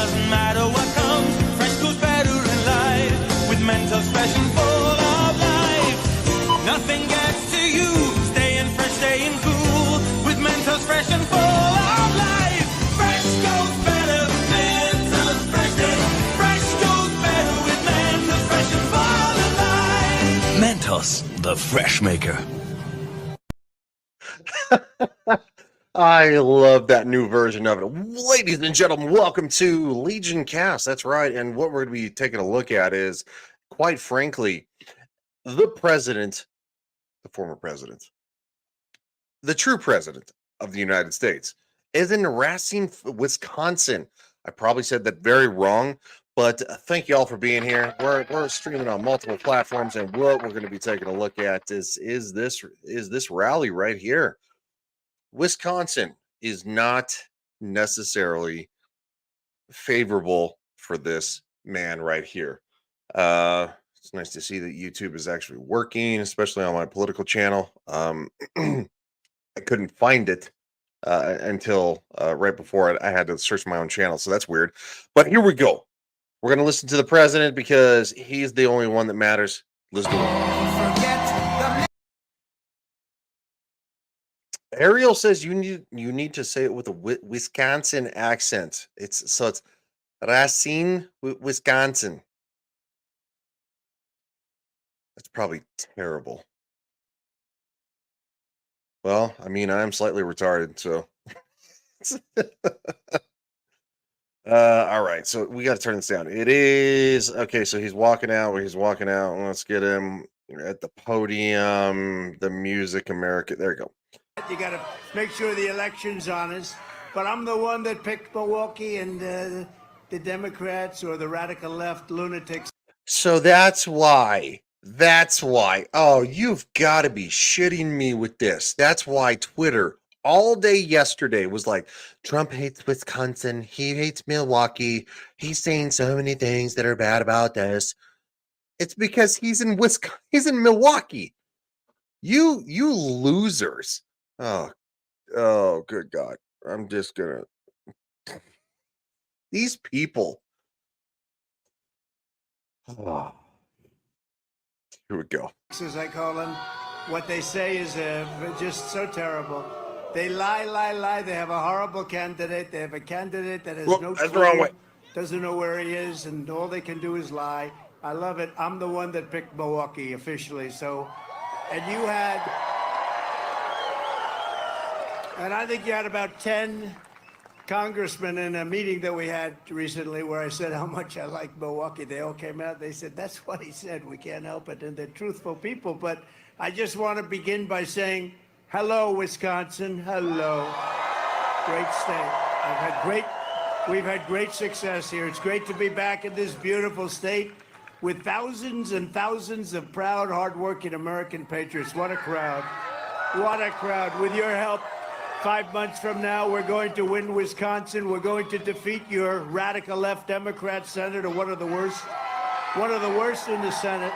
doesn't matter what comes. Fresh goes better in life. With Mentos fresh and full of life. Nothing gets to you. Staying fresh, staying cool. With Mentos fresh and full of life. Fresh goes better. Mentos fresh. Fresh goes better with Mentos fresh and full of life. Mentos, the fresh maker. I love that new version of it. Ladies and gentlemen, welcome to LegionCast. That's right. And what we're going to be taking a look at is, quite frankly, the president, the former president, the true president of the United States is in Racine, Wisconsin. I probably said that very wrong, but thank you all for being here. We're streaming on multiple platforms, and what we're going to be taking a look at is this rally right here. Wisconsin is not necessarily favorable for this man right here. It's nice to see that YouTube is actually working, especially on my political channel. I couldn't find it until right before I had to search my own channel, so that's weird. But here we go. We're going to listen to the president because he's the only one that matters. Let's do it. Ariel says you need to say it with a Wisconsin accent. It's Racine, Wisconsin. That's probably terrible. Well, I mean, I'm slightly retarded, so. All right, so we got to turn this down. It is okay. So he's walking out. Let's get him at the podium. The music, America. There you go. You got to make sure the election's honest. But I'm the one that picked Milwaukee, and the Democrats or the radical left lunatics. So that's why. Oh, you've got to be shitting me with this. That's why Twitter all day yesterday was like, Trump hates Wisconsin. He hates Milwaukee. He's saying so many things that are bad about this. It's because he's in Wisconsin. He's in Milwaukee. You losers. Oh, good God. I'm just gonna. These people. Oh. Here we go. As I call them, what they say is just so terrible. They lie. They have a horrible candidate. They have a candidate that has no that's clue, the wrong way. Doesn't know where he is, and all they can do is lie. I love it. I'm the one that picked Milwaukee officially. So, and you had. And I think you had about 10 congressmen in a meeting that we had recently where I said how much I like Milwaukee. They all came out. They said, that's what he said. We can't help it. And they're truthful people. But I just want to begin by saying, hello, Wisconsin. Hello. Great state. We've had great success here. It's great to be back in this beautiful state with thousands and thousands of proud, hardworking American patriots. What a crowd. What a crowd. With your help, 5 months from now, we're going to win Wisconsin. We're going to defeat your radical left Democrat senator, one of the worst in the Senate.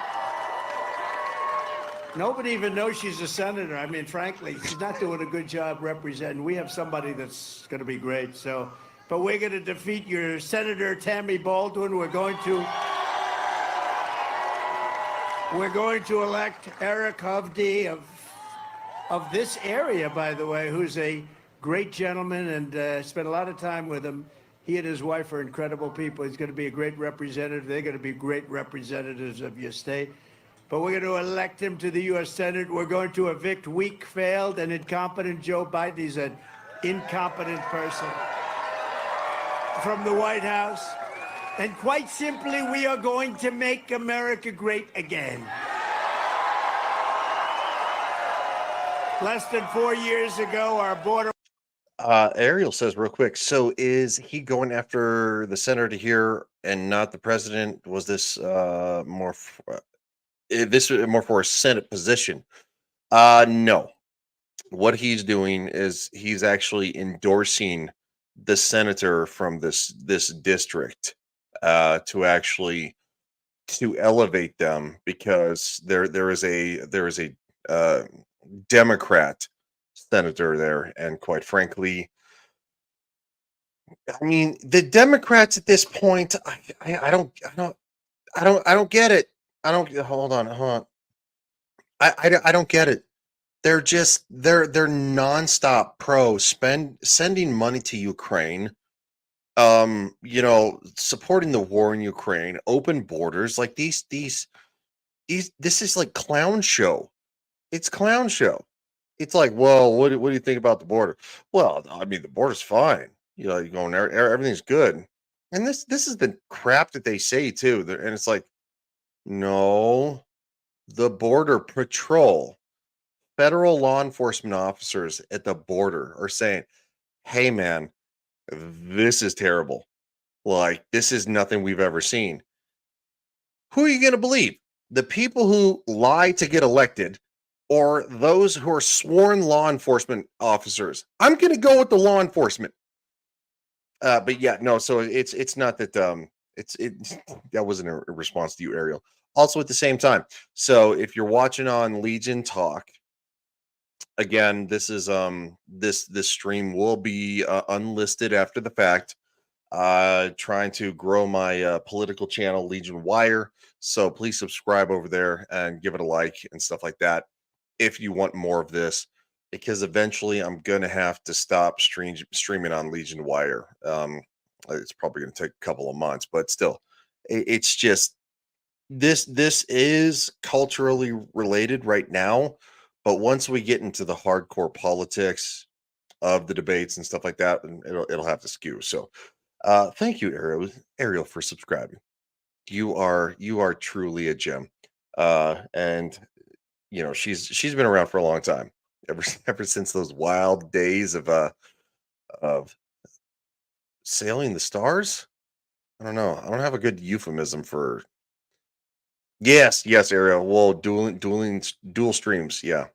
Nobody even knows she's a senator. I mean, frankly, she's not doing a good job representing. We have somebody that's going to be great. So, but we're going to defeat your Senator Tammy Baldwin. We're going to elect Eric Hovde of this area, by the way, who's a great gentleman, and spent a lot of time with him. He and his wife are incredible people. He's going to be a great representative. They're going to be great representatives of your state. But we're going to elect him to the U.S. Senate. We're going to evict weak, failed, and incompetent Joe Biden. He's an incompetent person from the White House. And quite simply, we are going to make America great again. Less than 4 years ago, our border. Ariel says real quick, so is he going after the senator here and not the president? Was this more for a Senate position? No. What he's doing is he's actually endorsing the senator from this district to elevate them, because there is a Democrat senator there, and quite frankly, I mean, the Democrats at this point, I don't get it. I don't hold on. I don't get it. They're nonstop pro sending money to Ukraine, supporting the war in Ukraine, open borders, like these this is like clown show. It's clown show. It's like, well, what do you think about the border? Well, I mean, the border's fine. You're going there, everything's good. And this is the crap that they say too. And it's like, no, the border patrol, federal law enforcement officers at the border are saying, hey man, this is terrible. Like, this is nothing we've ever seen. Who are you going to believe? The people who lie to get elected or those who are sworn law enforcement officers? I'm going to go with the law enforcement. But yeah, no, so it's not that that wasn't a response to you, Ariel. Also at the same time. So if you're watching on Legion Talk, again, this is this stream will be unlisted after the fact. Trying to grow my political channel, Legion Wire. So please subscribe over there and give it a like and stuff like that if you want more of this, because eventually I'm gonna have to stop streaming on Legion Wire. It's probably gonna take a couple of months, but still, it's just this is culturally related right now. But once we get into the hardcore politics of the debates and stuff like that, and it'll have to skew. So thank you, Ariel, for subscribing. You are truly a gem. And she's been around for a long time. Ever since those wild days of sailing the stars. I don't know. I don't have a good euphemism for. Yes, Ariel. Well, dual streams. Yeah,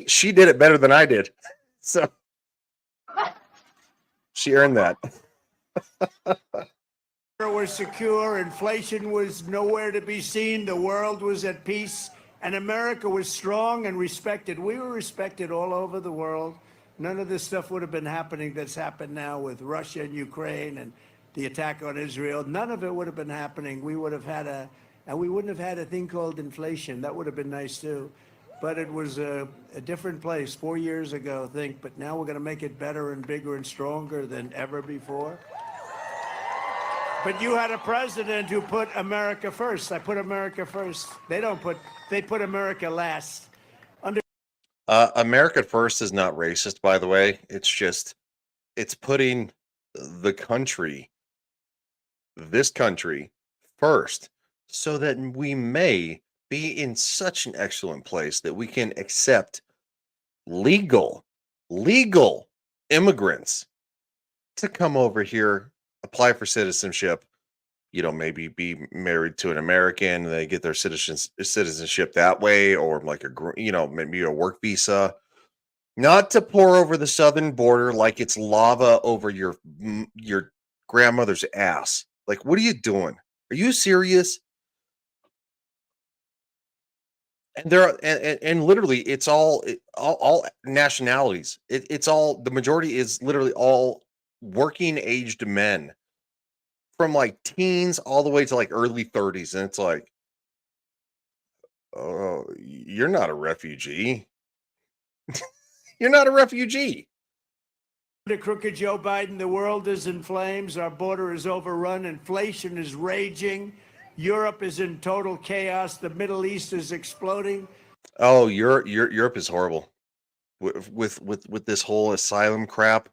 she did it better than I did, so she earned that. Was secure, inflation was nowhere to be seen, the world was at peace, and America was strong and respected. We were respected all over the world. None of this stuff would have been happening that's happened now with Russia and Ukraine and the attack on Israel. None of it would have been happening. We would have had and we wouldn't have had a thing called inflation. That would have been nice too. But it was a different place 4 years ago, but now we're going to make it better and bigger and stronger than ever before. But you had a president who put America first. I put America first. They put America last. America first is not racist, by the way. It's putting this country first, so that we may be in such an excellent place that we can accept legal immigrants to come over here, apply for citizenship, maybe be married to an American, they get their citizenship that way, or like maybe a work visa, not to pour over the southern border like it's lava over your grandmother's ass. Like, what are you doing? Are you serious? And and literally it's all nationalities. It's all, the majority is literally all working aged men from like teens all the way to like early 30s. And it's like, oh, you're not a refugee. You're not a refugee. Under crooked Joe Biden, the world is in flames. Our border is overrun. Inflation is raging. Europe is in total chaos. The Middle East is exploding. Oh, Europe is horrible with this whole asylum crap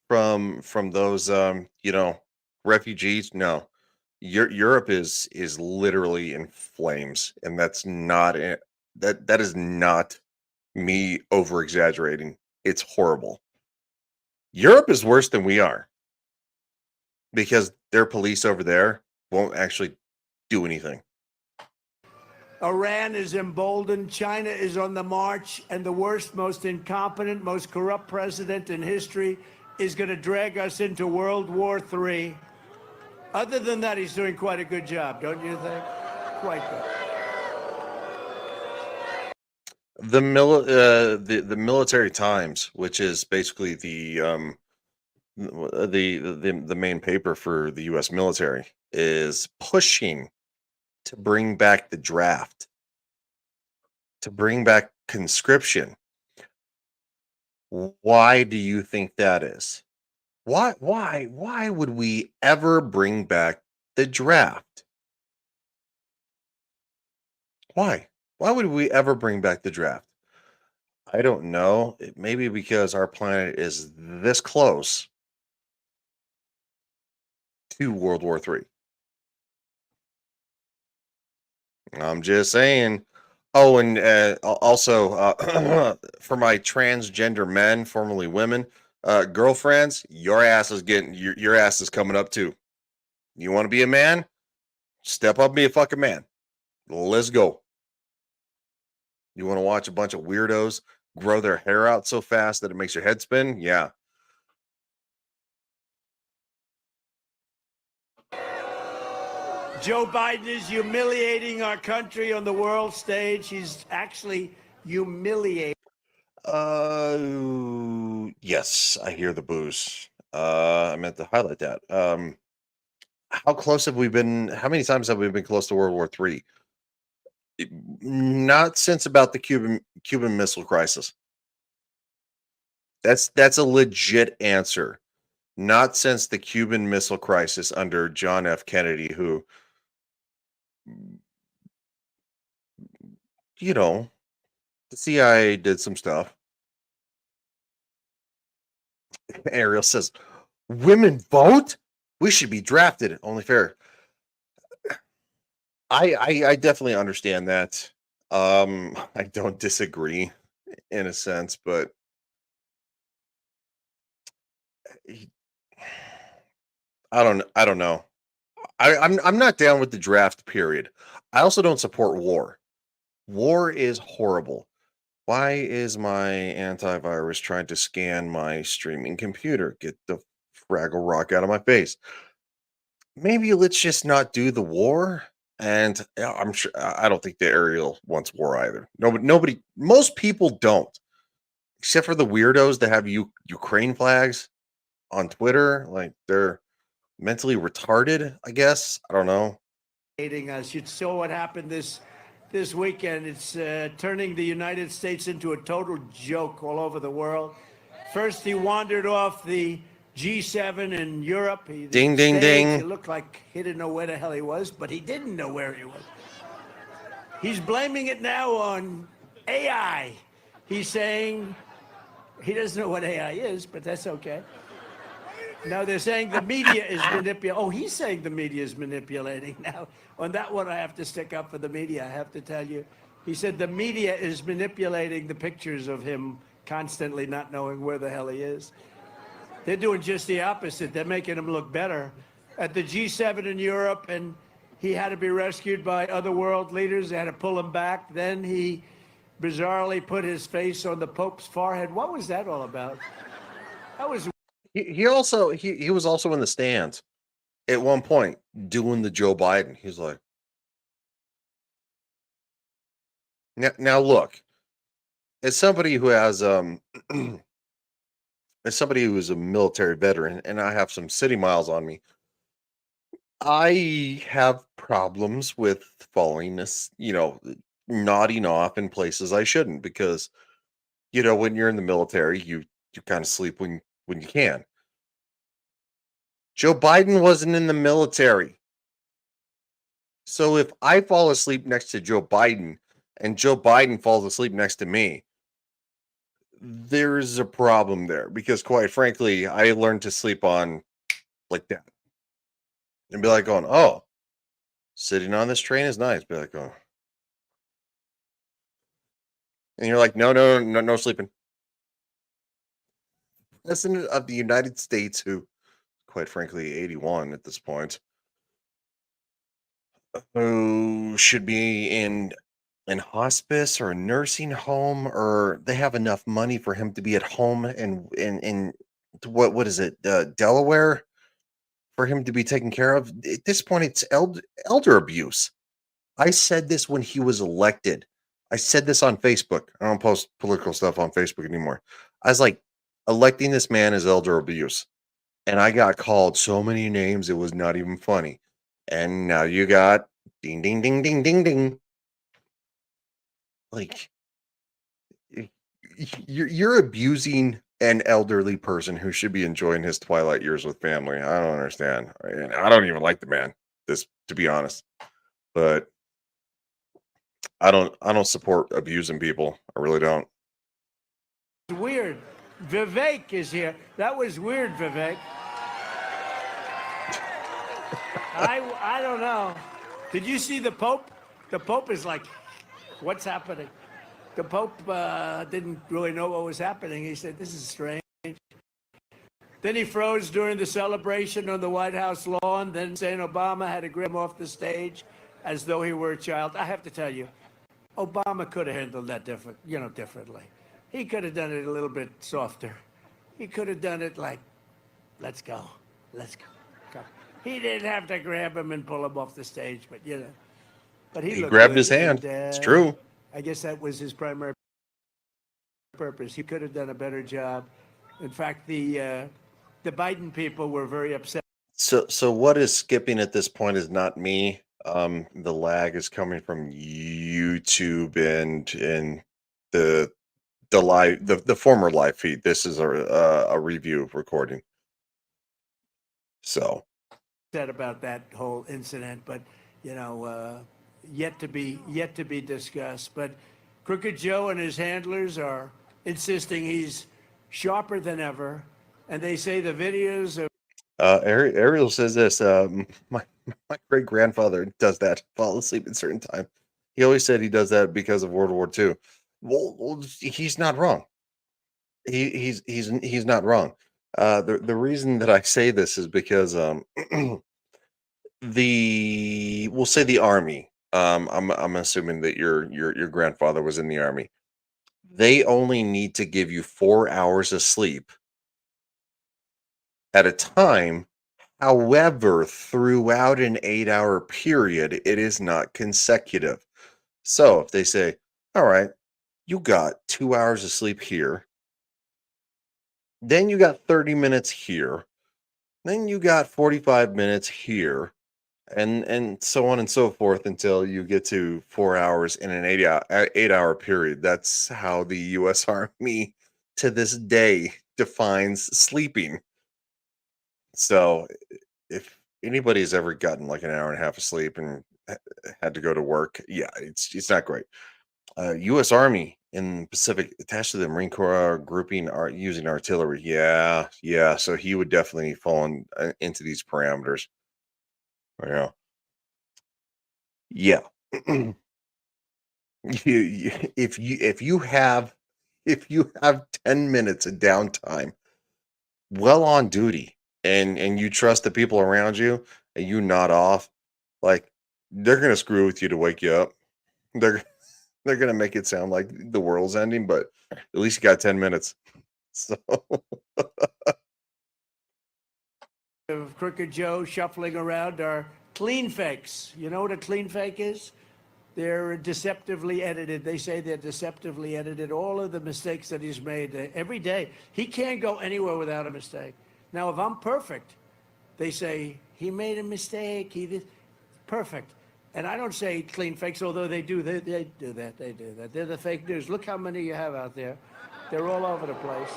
from those refugees. No, Europe is literally in flames, and that's not it. That is not me over exaggerating. It's horrible. Europe is worse than we are, because their police over there won't actually do anything. Iran is emboldened. China is on the march. And the worst, most incompetent, most corrupt president in history is going to drag us into World War III. Other than that, he's doing quite a good job, don't you think? Quite good. the Military Times, which is basically the main paper for the U.S. military, is pushing to bring back the draft, to bring back conscription. Why do you think that is? Why would we ever bring back the draft? Why? Why would we ever bring back the draft? I don't know. It may be because our planet is this close to World War III. I'm just saying. Oh, and also for my transgender men, formerly women, girlfriends, your ass is getting your ass is coming up too. You want to be a man? Step up, and be a fucking man. Let's go. You want to watch a bunch of weirdos grow their hair out so fast that it makes your head spin? Yeah. Joe Biden is humiliating our country on the world stage. He's actually humiliating. Yes, I hear the booze. I meant to highlight that. How close have we been? How many times have we been close to World War III? Not since about the Cuban Missile Crisis. That's a legit answer. Not since the Cuban Missile Crisis under John F. Kennedy, who, you know, the CIA did some stuff. Ariel says, "Women vote? We should be drafted." Only fair. I definitely understand that. I don't disagree in a sense, but I don't know. I'm not down with the draft period. I also don't support war. War is horrible. Why is my antivirus trying to scan my streaming computer? Get the Fraggle Rock out of my face. Maybe let's just not do the war. And I'm sure I don't think the Ariel wants war either. Nobody, most people don't, except for the weirdos that have Ukraine flags on Twitter. Like they're mentally retarded, I guess. I don't know. Us. You saw what happened this weekend. It's turning the United States into a total joke all over the world. First, he wandered off the G7 in Europe. Ding, ding, ding. It looked like he didn't know where the hell he was, but he didn't know where he was. He's blaming it now on AI. He's saying he doesn't know what AI is, but that's okay. Now they're saying the media is manipulating. Oh, he's saying the media is manipulating. Now, on that one, I have to stick up for the media. I have to tell you. He said the media is manipulating the pictures of him constantly not knowing where the hell he is. They're doing just the opposite. They're making him look better. At the G7 in Europe, and he had to be rescued by other world leaders. They had to pull him back. Then he bizarrely put his face on the Pope's forehead. What was that all about? That was... He also he was also in the stands at one point doing the Joe Biden. He's like, now look, as somebody who has as somebody who is a military veteran, and I have some city miles on me, I have problems with falling this, nodding off in places I shouldn't, because when you're in the military, you kind of sleep when you can. Joe Biden wasn't in the military. So if I fall asleep next to Joe Biden and Joe Biden falls asleep next to me, there's a problem there, because quite frankly, I learned to sleep on like that and be like going, "Oh, sitting on this train is nice." Be like, "Oh," and you're like, "No sleeping." President of the United States, who quite frankly 81 at this point, who should be in hospice or a nursing home, or they have enough money for him to be at home in what is it, Delaware, for him to be taken care of. At this point, it's elder abuse. I said this when he was elected. I said this on Facebook. I don't post political stuff on Facebook anymore. I was like, electing this man is elder abuse. And I got called so many names, it was not even funny. And now you got ding, ding, ding, ding, ding, ding. Like, y- you're abusing an elderly person who should be enjoying his twilight years with family. I don't understand. I don't even like the man, this to be honest. But I don't support abusing people. I really don't. Weird. Vivek is here. That was weird, Vivek. I don't know. Did you see the Pope? The Pope is like, what's happening? The Pope didn't really know what was happening. He said, this is strange. Then he froze during the celebration on the White House lawn. Then saying Obama had to grab him off the stage as though he were a child. I have to tell you, Obama could have handled that differently. He could have done it a little bit softer. He could have done it like, let's go. Go. He didn't have to grab him and pull him off the stage, but but He looked grabbed good, his hand. It's true. I guess that was his primary purpose. He could have done a better job. In fact, the Biden people were very upset. So what is skipping at this point is not me. The lag is coming from YouTube and the live the former live feed. This is a review recording. So Said about that whole incident, but yet to be discussed. But Crooked Joe and his handlers are insisting he's sharper than ever, and they say the videos of Ariel says this. My great grandfather does that. Fall asleep at certain time. He always said he does that because of World War II. Well, he's not wrong. He's not wrong. The reason that I say this is because we'll say the army. I'm assuming that your grandfather was in the army. They only need to give you 4 hours of sleep at a time. However, throughout an 8-hour period, it is not consecutive. So if they say, all right, you got 2 hours of sleep here, then you got 30 minutes here, then you got 45 minutes here, and so on and so forth until you get to 4 hours in an 8-hour period. That's how the US Army to this day defines sleeping. So if anybody's ever gotten like an hour and a half of sleep and had to go to work, yeah, it's not great. U.S. Army in Pacific attached to the Marine Corps grouping are using artillery. Yeah. So he would definitely fall into these parameters. Yeah, yeah. If you have 10 minutes of downtime well on duty and you trust the people around you and you nod off, like they're gonna screw with you to wake you up. They're they're gonna make it sound like the world's ending, but at least you got 10 minutes. So of Crooked Joe shuffling around are clean fakes. You know what a clean fake is? They're deceptively edited. They say they're deceptively edited. All of the mistakes that he's made every day. He can't go anywhere without a mistake. Now, if I'm perfect, they say he made a mistake. He did perfect. And I don't say clean fakes, although they do. They do that. They do that. They're the fake news. Look how many you have out there. They're all over the place.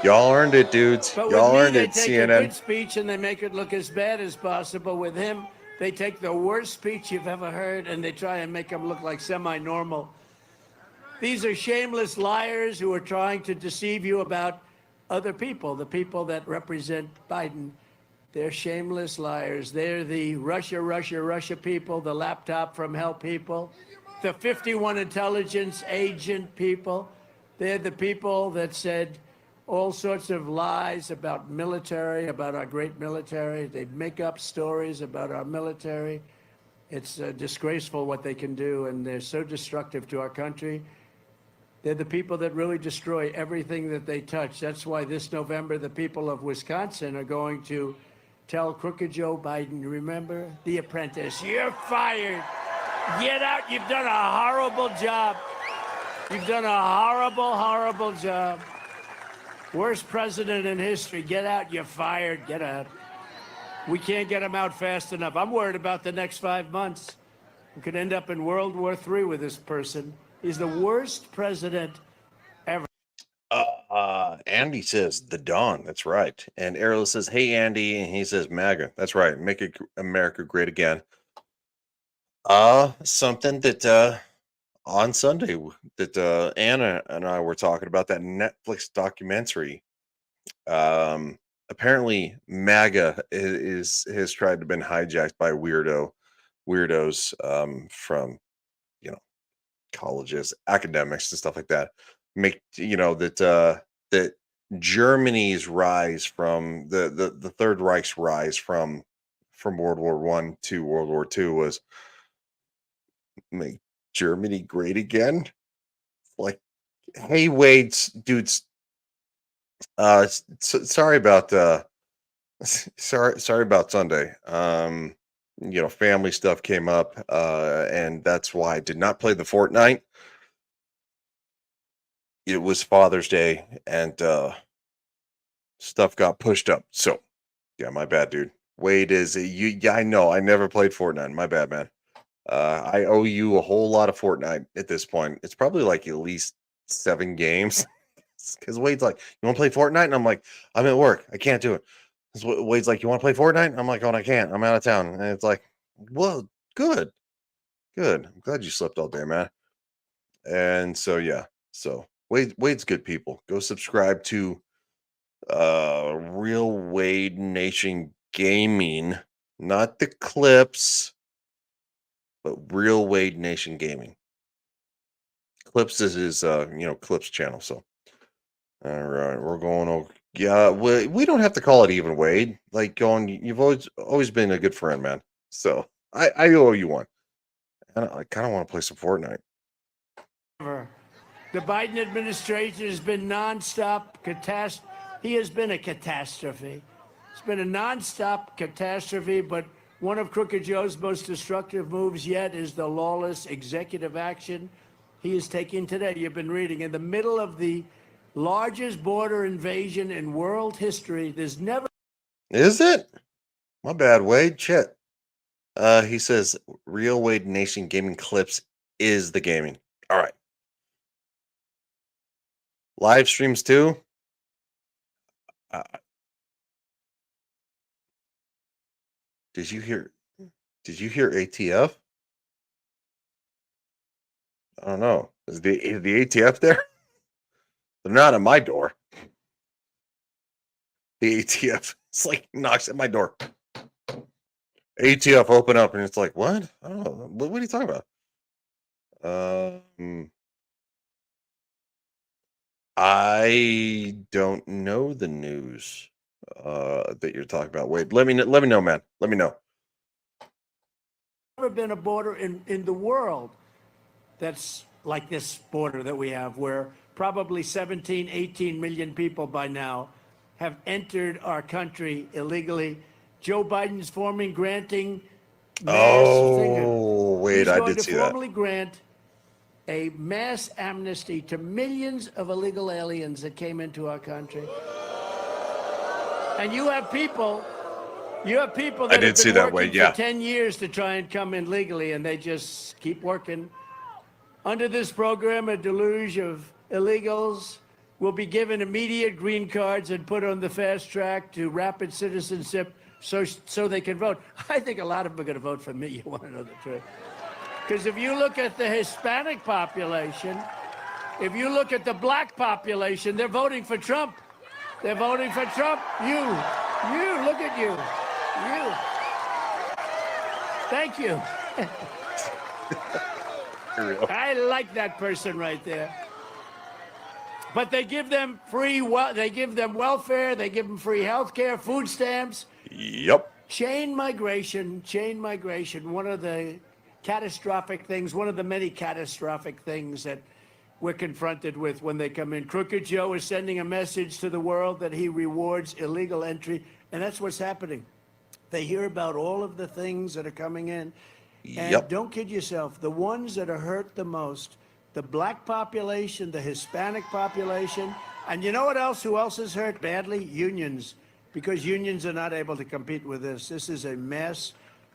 y'all earned it, dudes. But Y'all with me, earned they it, take a CNN. good speech and they make it look as bad as possible. With him, they take the worst speech you've ever heard and they try and make him look like semi-normal. These are shameless liars who are trying to deceive you about other people, the people that represent Biden. They're shameless liars. They're the Russia people, the laptop from hell people, the 51 intelligence agent people. They're the people that said all sorts of lies about military, about our great military. They make up stories about our military. It's disgraceful what they can do, and they're so destructive to our country. They're the people that really destroy everything that they touch. That's why this November, the people of Wisconsin are going to tell Crooked Joe Biden, remember The Apprentice, you're fired. Get out. You've done a horrible job. You've done a horrible, horrible job. Worst president in history. Get out. You're fired. Get out. We can't get him out fast enough. I'm worried about the next 5 months. We could end up in World War III with this person. He's the worst president ever. Andy says the Dawn. That's right. And Errol says, "Hey Andy," and he says MAGA. That's right. Make America great again. Something that on Sunday that Anna and I were talking about, that Netflix documentary. Apparently MAGA has tried to been hijacked by weirdos from colleges, academics, and stuff like that. Make that Germany's rise from the Third Reich's rise from World War One to World War Two was make Germany great again. Like, hey Wade, dudes. Sorry about sorry about Sunday. Family stuff came up, and that's why I did not play the Fortnite. It was Father's Day, and stuff got pushed up. So, yeah, my bad, dude. Wade is you. Yeah, I know. I never played Fortnite. My bad, man. I owe you a whole lot of Fortnite at this point. It's probably like at least 7 games. Because Wade's like, "You want to play Fortnite?" And I'm like, "I'm at work. I can't do it." Wade's like, "You want to play Fortnite?" I'm like, "Oh, I can't. I'm out of town." And it's like, "Well, good. I'm glad you slept all day, man." And so, yeah. So Wade's good people. Go subscribe to Real Wade Nation Gaming, not the Clips, but Real Wade Nation Gaming. Clips is his Clips channel. So, all right, we're going over. Yeah, we don't have to call it even, Wade. Like, you've always been a good friend, man. So I owe you one. And I kind of want to play some Fortnite. The Biden administration has been nonstop catastrophe. He has been a catastrophe. It's been a nonstop catastrophe, but one of Crooked Joe's most destructive moves yet is the lawless executive action he is taking today. You've been reading in the middle of the largest border invasion in world history. There's never. Is it? My bad, Wade. Shit. He says Real Wade Nation Gaming Clips is the gaming. All right. Live streams too. Did you hear ATF? I don't know. Is the ATF there? They're not at my door. The ATF, it's like knocks at my door. ATF open up, and it's like, what? I don't know. What are you talking about? I don't know the news that you're talking about. Wait, let me know, man. Let me know. Never been a border in the world that's like this border that we have, where probably 17, 18 million people by now have entered our country illegally. Joe Biden's granting mass. Wait, I did see that. Formally grant a mass amnesty to millions of illegal aliens that came into our country. And you have people that I did see that, Wade, yeah, for 10 years to try and come in legally, and they just keep working. Under this program, a deluge of illegals will be given immediate green cards and put on the fast track to rapid citizenship so they can vote. I think a lot of them are going to vote for me. You want to know the truth? Because if you look at the Hispanic population, if you look at the black population, they're voting for Trump. They're voting for Trump. You, look at you. Thank you. I like that person right there. But they give them they give them welfare, they give them free health care, food stamps. Yep. Chain migration, one of the catastrophic things, one of the many catastrophic things that we're confronted with when they come in. Crooked Joe is sending a message to the world that he rewards illegal entry, and that's what's happening. They hear about all of the things that are coming in. And Yep. don't kid yourself, the ones that are hurt the most, the black population, the Hispanic population, and you know what else? Who else is hurt badly? Unions, because unions are not able to compete with this. This is a mass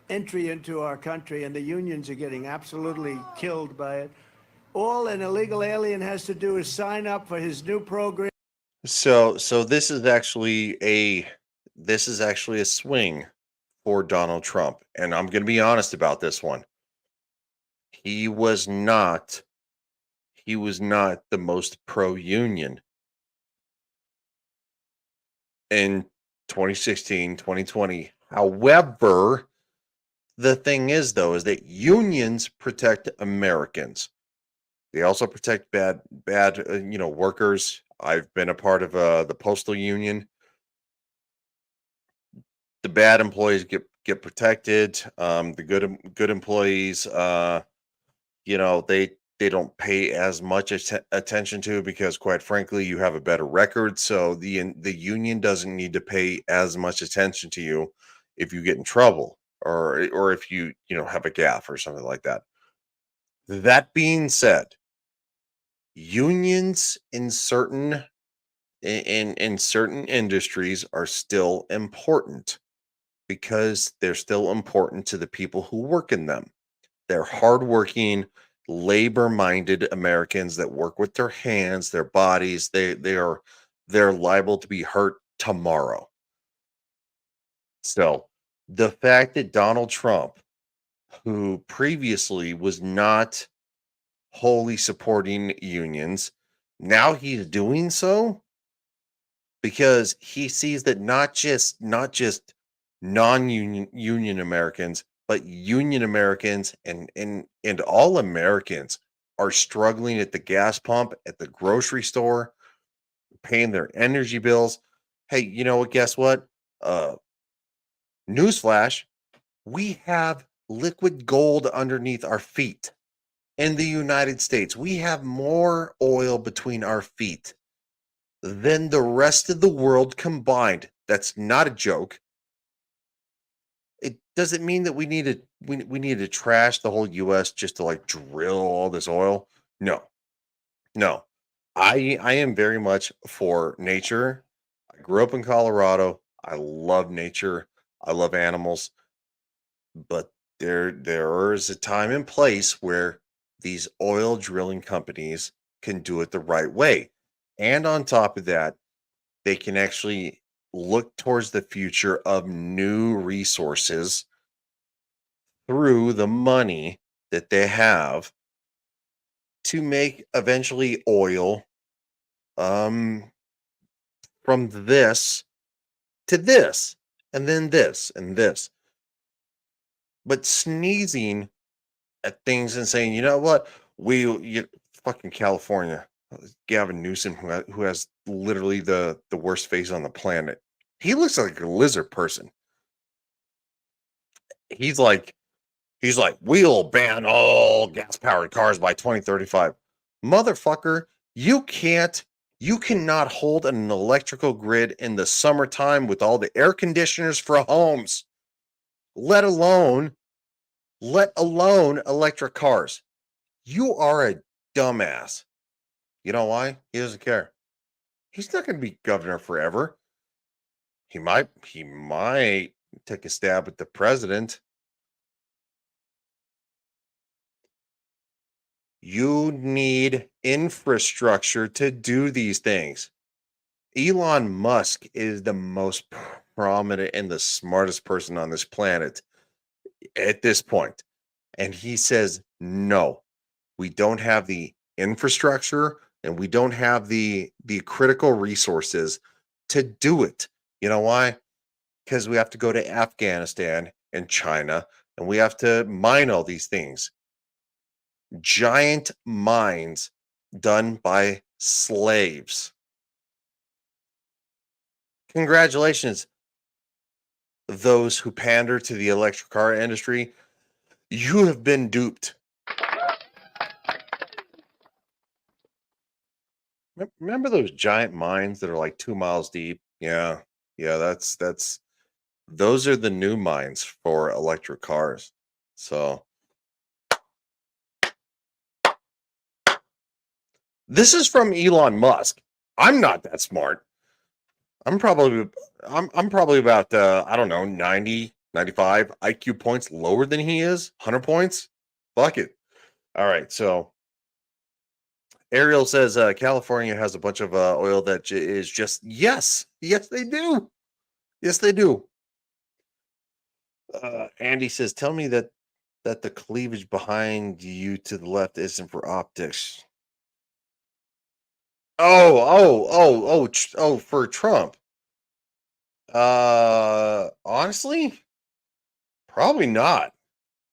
entry into our country, and the unions are getting absolutely killed by it. All an illegal alien has to do is sign up for his new program. So this is actually a swing for Donald Trump, and I'm going to be honest about this one. He was not he was not the most pro union in 2016, 2020. However, the thing is though is that unions protect Americans. They also protect bad workers. I've been a part of the postal union. The bad employees get protected. The good employees, they don't pay as much attention to because, quite frankly, you have a better record. So the union doesn't need to pay as much attention to you if you get in trouble or if you have a gaffe or something like that. That being said, unions in certain industries are still important because they're still important to the people who work in them. They're hardworking, labor-minded Americans that work with their hands, their bodies. They're liable to be hurt tomorrow. So the fact that Donald Trump, who previously was not wholly supporting unions, now he's doing so because he sees that not just non-union Americans, but union Americans and all Americans are struggling at the gas pump, at the grocery store, paying their energy bills. Hey, you know what? Guess what? Uh, Newsflash: we have liquid gold underneath our feet. In the United States, we have more oil between our feet than the rest of the world combined. That's not a joke. It doesn't mean that we need to trash the whole US just to like drill all this oil. No. No. I am very much for nature. I grew up in Colorado. I love nature. I love animals, but there is a time and place where these oil drilling companies can do it the right way. And on top of that, they can actually look towards the future of new resources through the money that they have to make eventually oil um from this to this and then this and this. But sneezing at things and saying, you know what, fucking California, Gavin Newsom, who has literally the worst face on the planet. He looks like a lizard person. He's like we'll ban all gas powered cars by 2035. Motherfucker, you cannot hold an electrical grid in the summertime with all the air conditioners for homes, let alone electric cars. You are a dumbass. You know why? He doesn't care. He's not going to be governor forever. He might take a stab at the president. You need infrastructure to do these things. Elon Musk is the most prominent and the smartest person on this planet at this point. And he says, no, we don't have the infrastructure and we don't have the critical resources to do it. You know why? Because we have to go to Afghanistan and China and we have to mine all these things. Giant mines done by slaves. Congratulations, those who pander to the electric car industry. You have been duped. Remember those giant mines that are like 2 miles deep? Yeah, that's Those are the new mines for electric cars. So this is from Elon Musk. I'm not that smart. I'm probably I'm probably about I don't know 90, 95 IQ points lower than he is. 100 points. Fuck it. All right. So Ariel says California has a bunch of oil that is just yes they do. Yes they do. Andy says, "Tell me that the cleavage behind you to the left isn't for optics." Oh, for Trump. Honestly, probably not.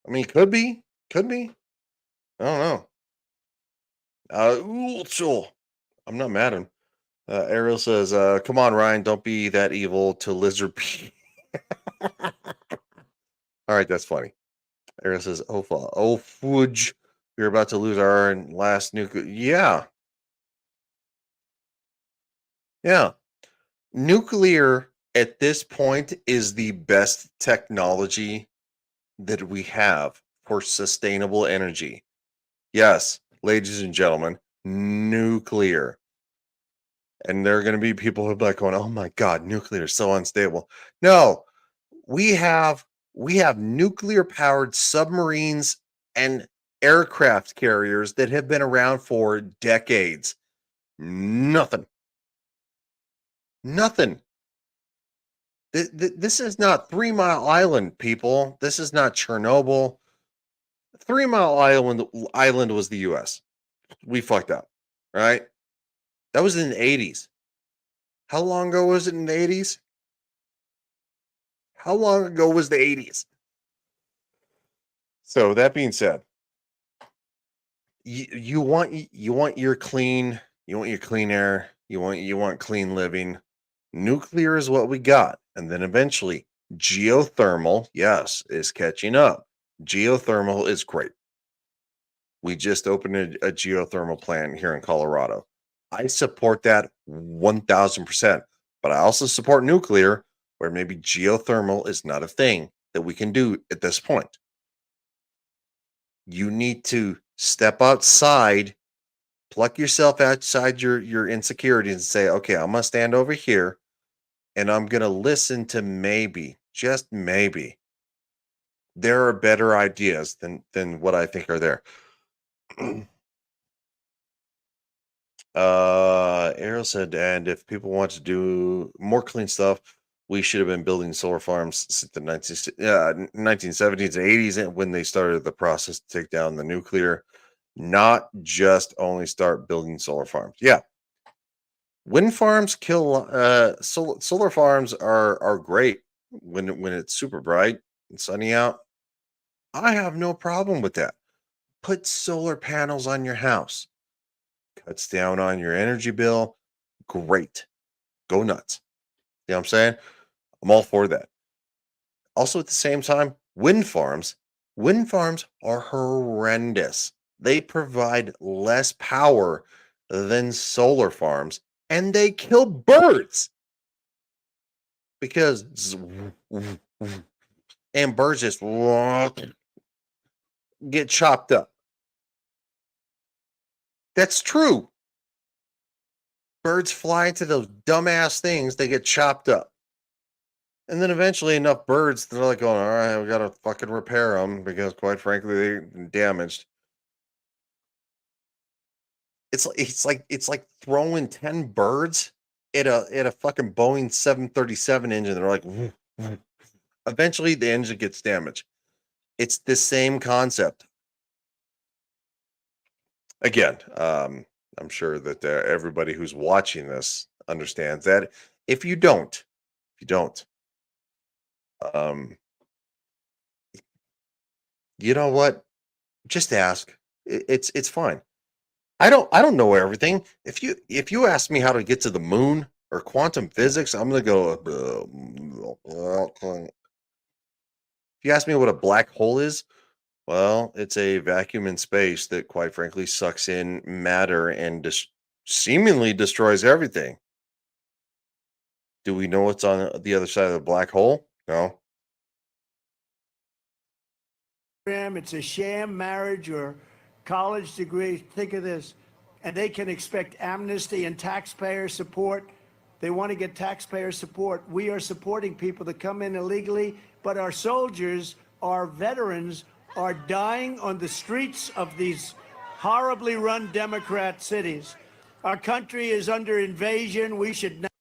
I mean, could be. I don't know. So I'm not mad at him. Ariel says, "Come on, Ryan, don't be that evil to lizard people." All right, that's funny. Ariel says, "Oh, fudge, we're about to lose our last nuclear." Yeah, yeah. Nuclear at this point is the best technology that we have for sustainable energy. Yes, ladies and gentlemen, nuclear. And there are going to be people who are like going, "Oh my God, nuclear is so unstable." No, we have nuclear powered submarines and aircraft carriers that have been around for decades. Nothing. Nothing. This is not 3 Mile Island, people. This is not Chernobyl. 3 Mile Island was the US. We fucked up, right? That was in the 80s. How long ago was it in the 80s? How long ago was the 80s? So that being said, you want your clean, you want your clean air, you want clean living. Nuclear is what we got, and then eventually geothermal, yes, is catching up. Geothermal is great. We just opened a geothermal plant here in Colorado. I support that 1000%, but I also support nuclear, where maybe geothermal is not a thing that we can do at this point. You need to step outside, pluck yourself outside your insecurities and say, okay, I'm gonna stand over here and I'm gonna listen to maybe, just maybe, there are better ideas than what I think are there. Ariel said, and if people want to do more clean stuff, we should have been building solar farms since the 1970s and 80s when they started the process to take down the nuclear, not just only start building solar farms. Yeah. Wind farms kill solar farms are great when it's super bright and sunny out. I have no problem with that. Put solar panels on your house. Cuts down on your energy bill. Great. Go nuts. You know what I'm saying? I'm all for that. Also, at the same time, wind farms are horrendous. They provide less power than solar farms and they kill birds because and birds just get chopped up. That's true. Birds fly into those dumbass things, they get chopped up. And then eventually enough birds, they're like going, all right, we got to fucking repair them because quite frankly, they're damaged. It's like throwing 10 birds at a fucking Boeing 737 engine. They're like, "Woof, woof." Eventually the engine gets damaged. It's the same concept. Again, I'm sure that everybody who's watching this understands that. If you don't, um, you know what? Just ask. It's fine. I don't know everything. If you ask me how to get to the moon or quantum physics, I'm gonna go. If you ask me what a black hole is, well, it's a vacuum in space that, quite frankly, sucks in matter and seemingly destroys everything. Do we know what's on the other side of the black hole? No. It's a sham marriage or college degree. Think of this. And they can expect amnesty and taxpayer support. They want to get taxpayer support. We are supporting people that come in illegally, but our soldiers, our veterans, are dying on the streets of these horribly run Democrat cities. Our country is under invasion. We should not.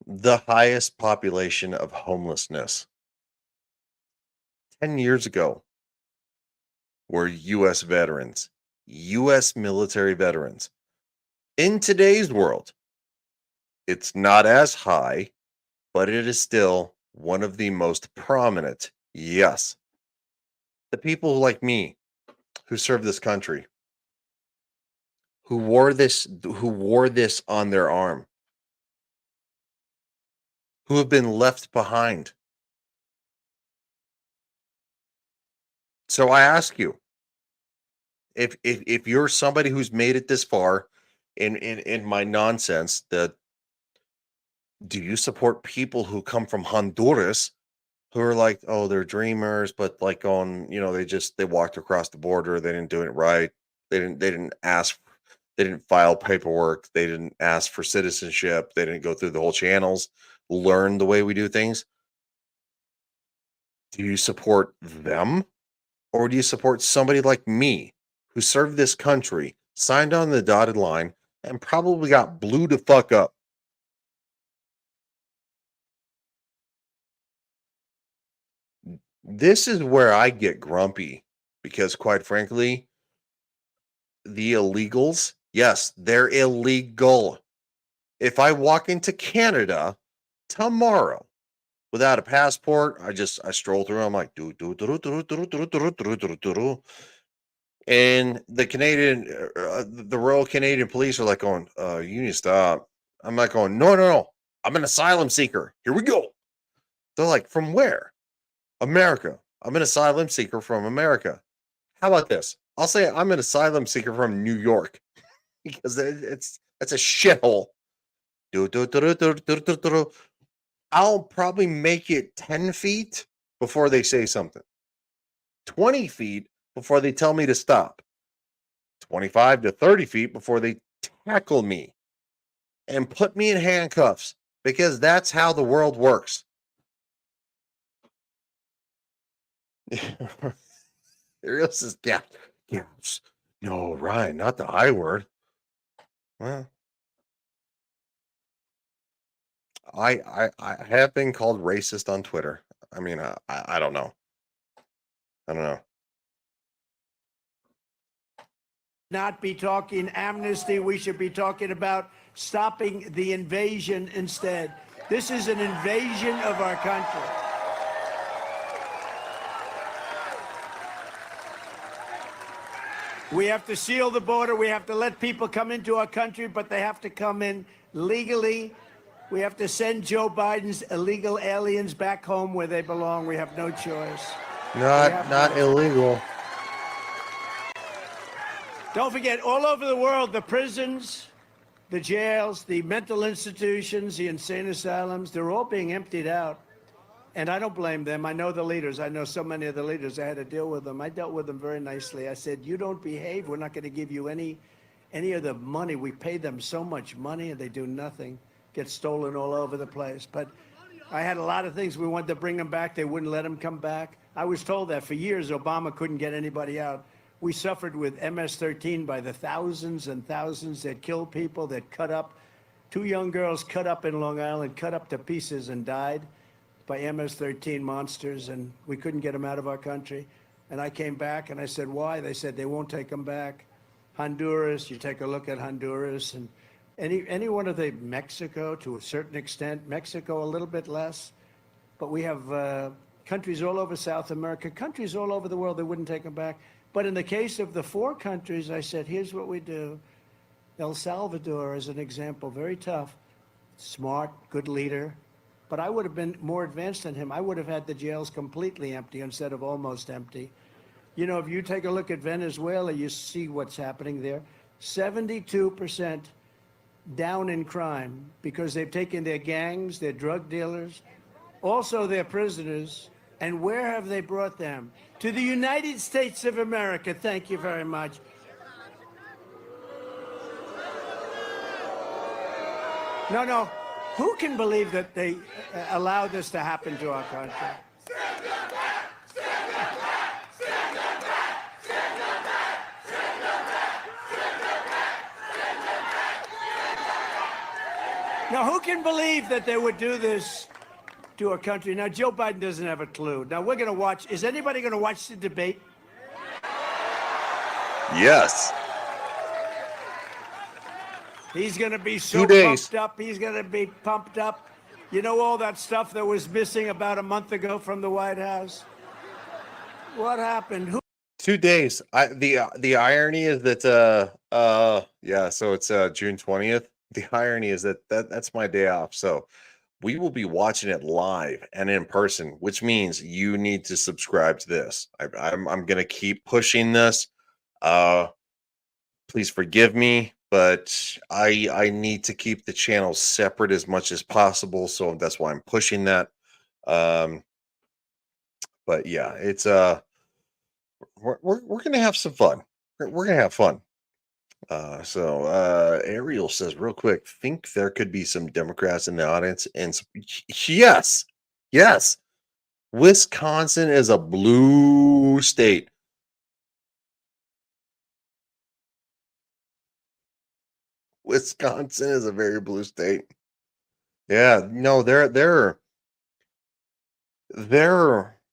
The highest population of homelessness 10 years ago were U.S. veterans, U.S. military veterans. In today's world, it's not as high, but it is still one of the most prominent. Yes. The people like me who served this country, who wore this on their arm, who have been left behind. So I ask you, if you're somebody who's made it this far in my nonsense, that do you support people who come from Honduras who are like, oh, they're dreamers, but like they walked across the border, they didn't do it right. They didn't file paperwork, they didn't ask for citizenship, they didn't go through the whole channels, learn the way we do things. Do you support them? Or do you support somebody like me who served this country, signed on the dotted line, and probably got blew to fuck up? This is where I get grumpy because, quite frankly, the illegals, yes, they're illegal. If I walk into Canada tomorrow without a passport, I stroll through. I'm like, do do do do do do do do do do. And the Royal Canadian Police are like going, you need to stop. I'm like going, no. I'm an asylum seeker. Here we go. They're like, from where? America. I'm an asylum seeker from America. How about this? I'll say I'm an asylum seeker from New York because it's a shithole. I'll probably make it 10 feet before they say something. 20 feet before they tell me to stop. 25 to 30 feet before they tackle me and put me in handcuffs because that's how the world works. Ariel says, gaps. No, Ryan, not the I word. Well, I have been called racist on Twitter. I mean, I don't know. I don't know. Not be talking amnesty. We should be talking about stopping the invasion instead. This is an invasion of our country. We have to seal the border. We have to let people come into our country, but they have to come in legally. We have to send Joe Biden's illegal aliens back home where they belong. We have no choice. Not illegal. Don't forget, all over the world, the prisons, the jails, the mental institutions, the insane asylums, they're all being emptied out. And I don't blame them. I know the leaders. I know so many of the leaders. I had to deal with them. I dealt with them very nicely. I said, you don't behave, we're not going to give you any of the money. We pay them so much money and they do nothing. Get stolen all over the place. But I had a lot of things. We wanted to bring them back. They wouldn't let them come back. I was told that for years Obama couldn't get anybody out. We suffered with MS-13 by the thousands and thousands that killed people, that cut up. 2 young girls cut up in Long Island, cut up to pieces and died by MS-13 monsters, and we couldn't get them out of our country. And I came back and I said, why? They said they won't take them back. Honduras, you take a look at Honduras, and any one of the Mexico to a certain extent, Mexico a little bit less, but we have countries all over South America, countries all over the world that wouldn't take them back. But in the case of the 4 countries, I said, here's what we do. El Salvador is an example, very tough, smart, good leader. But I would have been more advanced than him. I would have had the jails completely empty instead of almost empty. You know, if you take a look at Venezuela, you see what's happening there. 72% down in crime because they've taken their gangs, their drug dealers, also their prisoners. And where have they brought them? To the United States of America. Thank you very much. No. Who can believe that they allow this to happen to our country? Now, who can believe that they would do this to a country? Now, Joe Biden doesn't have a clue. Now, we're going to watch. Is anybody going to watch the debate? Yes. He's going to be so 2 days. pumped up. He's going to be pumped up. You know all that stuff that was missing about a month ago from the White House? What happened? 2 days. The irony is that yeah, so it's June 20th. The irony is that's my day off. So we will be watching it live and in person, which means you need to subscribe to this. I'm gonna keep pushing this. Please forgive me, but I need to keep the channel separate as much as possible. So that's why I'm pushing that. But yeah, it's we're gonna have some fun. We're gonna have fun. Ariel says real quick, think there could be some Democrats in the audience, and yes, Wisconsin is a blue state. Wisconsin is a very blue state. Yeah, no, they're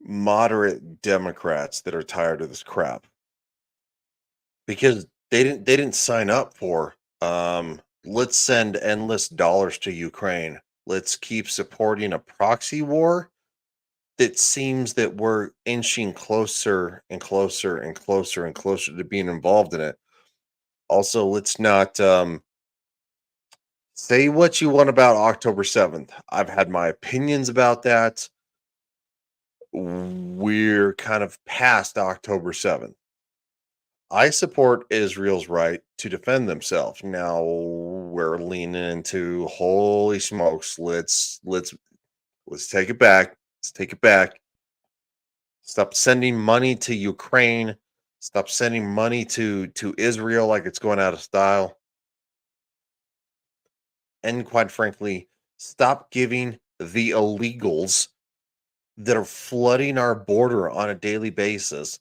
moderate Democrats that are tired of this crap because they didn't sign up for let's send endless dollars to Ukraine. Let's keep supporting a proxy war that seems that we're inching closer and closer and closer and closer to being involved in it. Also, let's not say what you want about October 7th. I've had my opinions about that. We're kind of past October 7th. I support Israel's right to defend themselves. Now we're leaning into holy smokes. Let's take it back. Let's take it back. Stop sending money to Ukraine. Stop sending money to Israel like it's going out of style. And quite frankly, stop giving the illegals that are flooding our border on a daily basis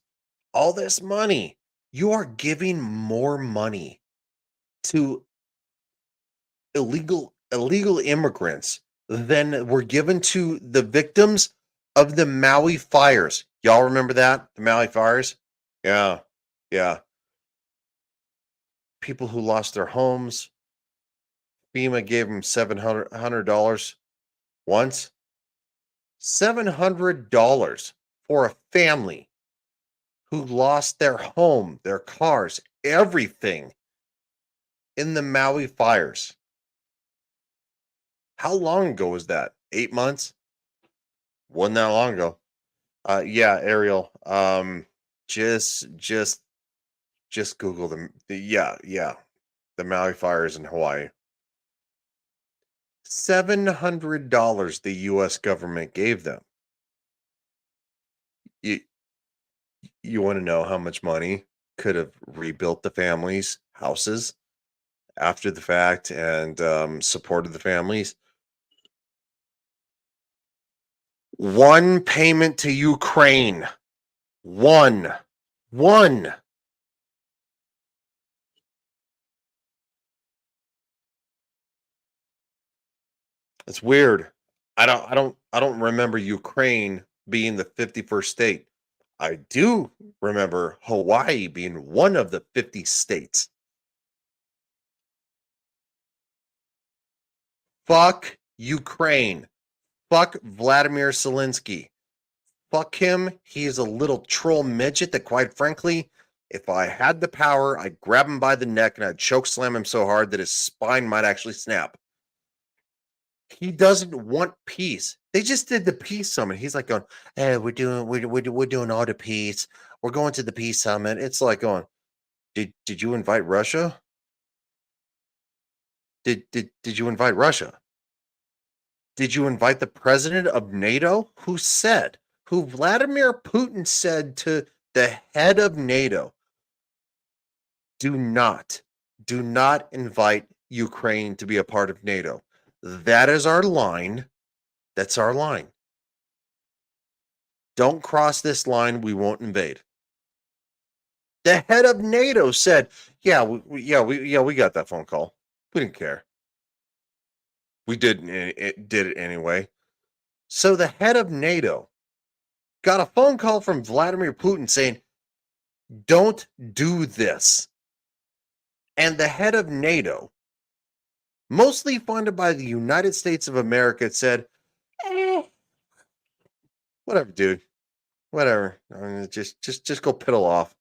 all this money. You are giving more money to illegal immigrants than were given to the victims of the Maui fires. Y'all remember that? The Maui fires? Yeah. People who lost their homes. FEMA gave them $700 once. $700 for a family who lost their home, their cars, everything in the Maui fires. How long ago was that? 8 months? Wasn't that long ago. Yeah, Ariel. Just Google them. Yeah. The Maui fires in Hawaii. $700 the US government gave them. You want to know how much money could have rebuilt the families' houses after the fact and supported the families? One payment to Ukraine. One. It's weird. I don't remember Ukraine being the 51st state. I do remember Hawaii being one of the 50 states. Fuck Ukraine. Fuck Vladimir Zelensky. Fuck him. He is a little troll midget that, quite frankly, if I had the power, I'd grab him by the neck and I'd choke slam him so hard that his spine might actually snap. He doesn't want peace. They just did the peace summit. He's like going, "Hey, we're doing all the peace. We're going to the peace summit." It's like going, did you invite Russia? Did you invite Russia? Did you invite the president of NATO? Who Vladimir Putin said to the head of NATO, do not invite Ukraine to be a part of NATO. That is our line. That's our line. Don't cross this line. We won't invade. The head of NATO said, "Yeah, we got that phone call. We didn't care. We did it anyway." So the head of NATO got a phone call from Vladimir Putin saying, "Don't do this." And the head of NATO, mostly funded by the United States of America, said, "Whatever, dude. Whatever. Just go piddle off."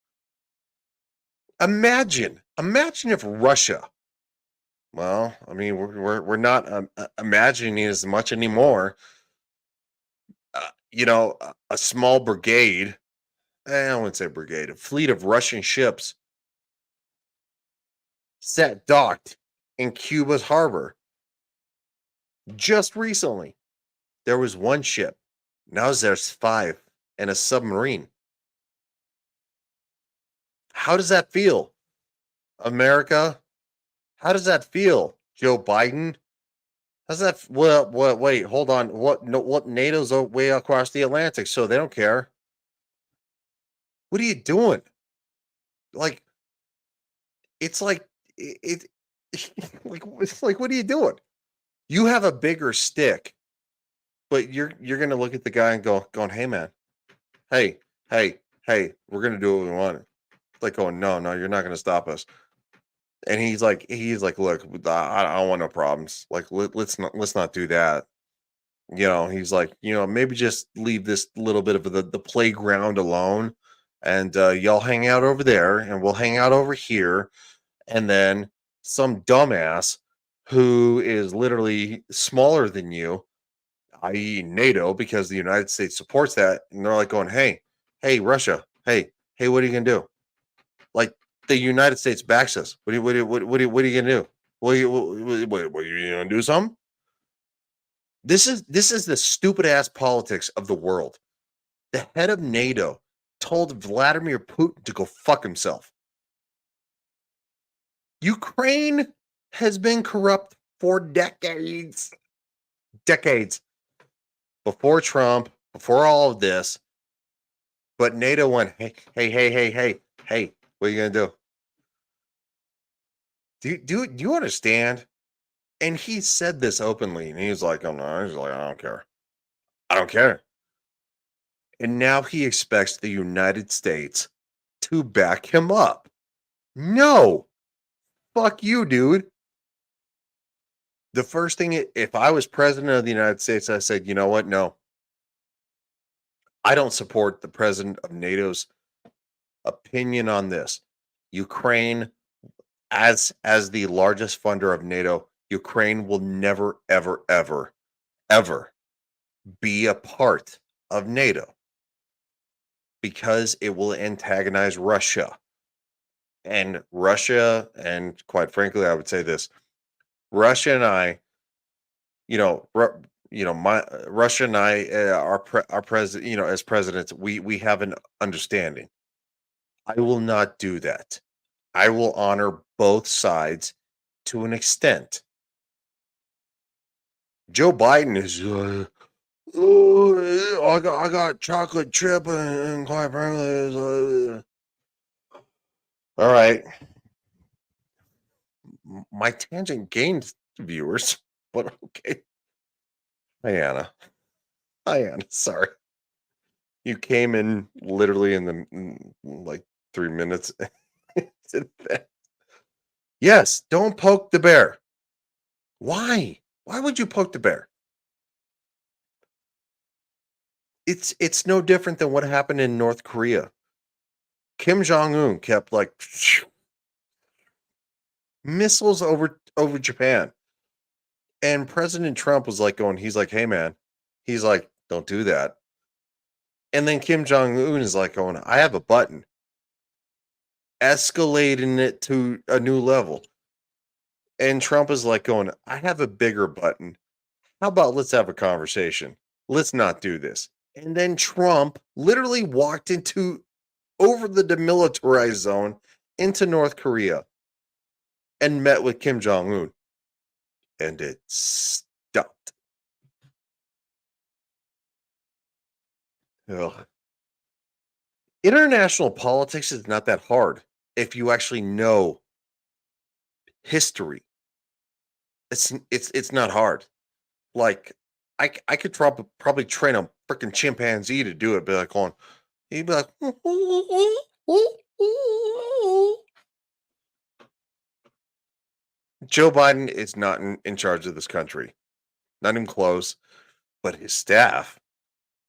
Imagine if Russia. Well, I mean, we're not imagining as much anymore. A small brigade. I wouldn't say brigade. A fleet of Russian ships sat docked in Cuba's harbor. Just recently, there was one ship. Now there's 5 and a submarine. How does that feel, America? How does that feel, Joe Biden? How's that? Well, wait, hold on. What? No, what? NATO's way across the Atlantic, so they don't care. What are you doing? Like, it's like it. Like, what are you doing? You have a bigger stick, but you're gonna look at the guy and going, "Hey, man, hey, hey, we're gonna do what we want." Like going, "No, you're not gonna stop us." And he's like, "Look, I don't want no problems. Like, let's not do that." He's like, maybe just leave this little bit of the playground alone, and y'all hang out over there, and we'll hang out over here, and then some dumbass who is literally smaller than you, i.e., NATO, because the United States supports that, and they're like going, hey, Russia, hey, what are you gonna do? Like, the United States backs us. What are you gonna do? What are you gonna do? Something? This is the stupid ass politics of the world. The head of NATO told Vladimir Putin to go fuck himself. Ukraine has been corrupt for decades. Decades. Before Trump, before all of this. But NATO went, hey, what are you gonna do? Do you understand? And he said this openly, and he was like, "Oh no," he's like, "I don't care. I don't care." And now he expects the United States to back him up. No, fuck you, dude. The first thing, if I was president of the United States, I said, "You know what? No, I don't support the president of NATO's opinion on this. Ukraine, as the largest funder of NATO, Ukraine will never, ever, ever, ever be a part of NATO because it will antagonize Russia. And Russia, and quite frankly, I would say this: Russia and I, Russia and I, our president, as presidents, we have an understanding. I will not do that. I will honor both sides to an extent. Joe Biden is, I got chocolate chip, and quite frankly, all right. My tangent gained viewers, but okay. Hi, Anna. Sorry. You came in literally in like 3 minutes. Yes, don't poke the bear. Why? Why would you poke the bear? It's no different than what happened in North Korea. Kim Jong-un kept like missiles over Japan. And President Trump was like going, he's like, "Hey man," he's like, "Don't do that." And then Kim Jong-un is like going, "I have a button." Escalating it to a new level. And Trump is like going, I have a bigger button. How about let's have a conversation? Let's not do this. And then Trump literally walked into over the demilitarized zone into North Korea and met with Kim Jong Un. And it stopped. Ugh. International politics is not that hard if you actually know history. It's not hard. Like I could probably train a freaking chimpanzee to do it. Be like on, he'd be like, Joe Biden is not in charge of this country, not even close. But his staff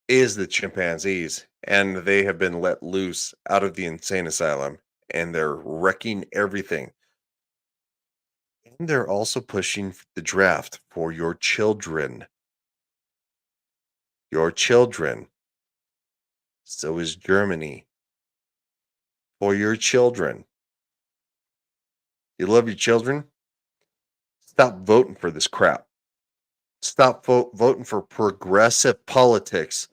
is the chimpanzees, and they have been let loose out of the insane asylum, and they're wrecking everything. And they're also pushing the draft for your children. Your children. So is Germany. For your children. You love your children? Stop voting for this crap. Stop voting for progressive politics.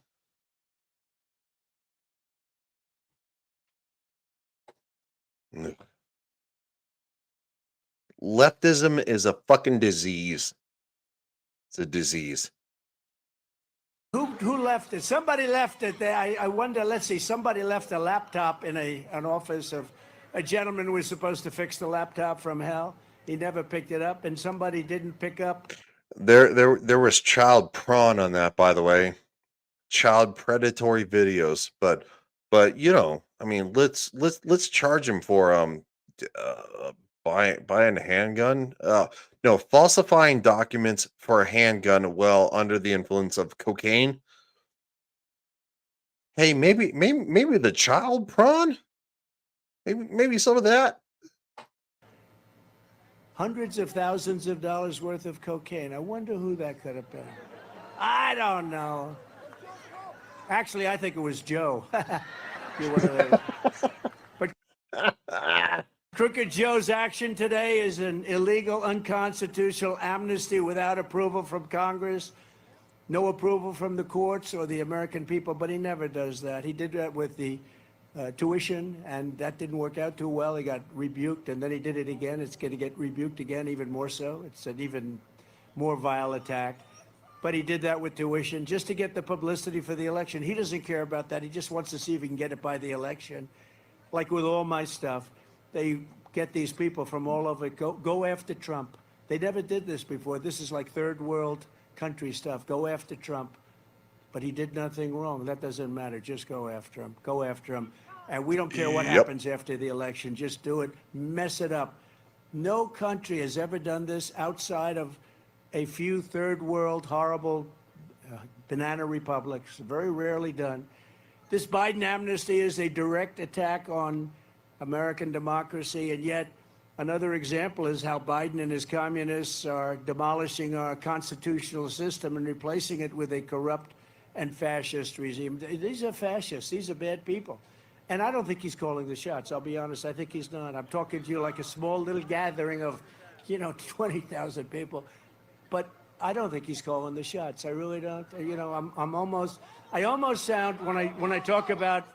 Leftism is a fucking disease. It's a disease. Who left it? Somebody left it there. I wonder, let's see, somebody left a laptop in an office of a gentleman who was supposed to fix the laptop from hell. He never picked it up, and somebody didn't pick up. There was child prawn on that, by the way. Child predatory videos, but you know, I mean, let's charge him for buying a handgun. No, falsifying documents for a handgun while under the influence of cocaine. Hey, maybe the child prawn. Maybe some of that. Hundreds of thousands of dollars worth of cocaine. I wonder who that could have been. I don't know. Actually, I think it was Joe. You're one of those. But Crooked Joe's action today is an illegal, unconstitutional amnesty without approval from Congress, no approval from the courts or the American people, but he never does that. He did that with the tuition, and that didn't work out too well. He got rebuked, and then he did it again. It's going to get rebuked again, even more so. It's an even more vile attack. But he did that with tuition just to get the publicity for the election. He doesn't care about that. He just wants to see if he can get it by the election. Like with all my stuff, they get these people from all over, go after Trump. They never did this before. This is like third world country stuff. Go after Trump. But he did nothing wrong. That doesn't matter. Just go after him. Go after him. And we don't care what happens after the election. Just do it. Mess it up. No country has ever done this outside of a few third world horrible banana republics. Very rarely done. This Biden amnesty is a direct attack on American democracy, and yet another example is how Biden and his communists are demolishing our constitutional system and replacing it with a corrupt and fascist regime. These are fascists. These are bad people. And I don't think he's calling the shots. I'll be honest. I think he's not. I'm talking to you like a small little gathering of, 20,000 people. But I don't think he's calling the shots. I really don't. I almost sound when I talk about,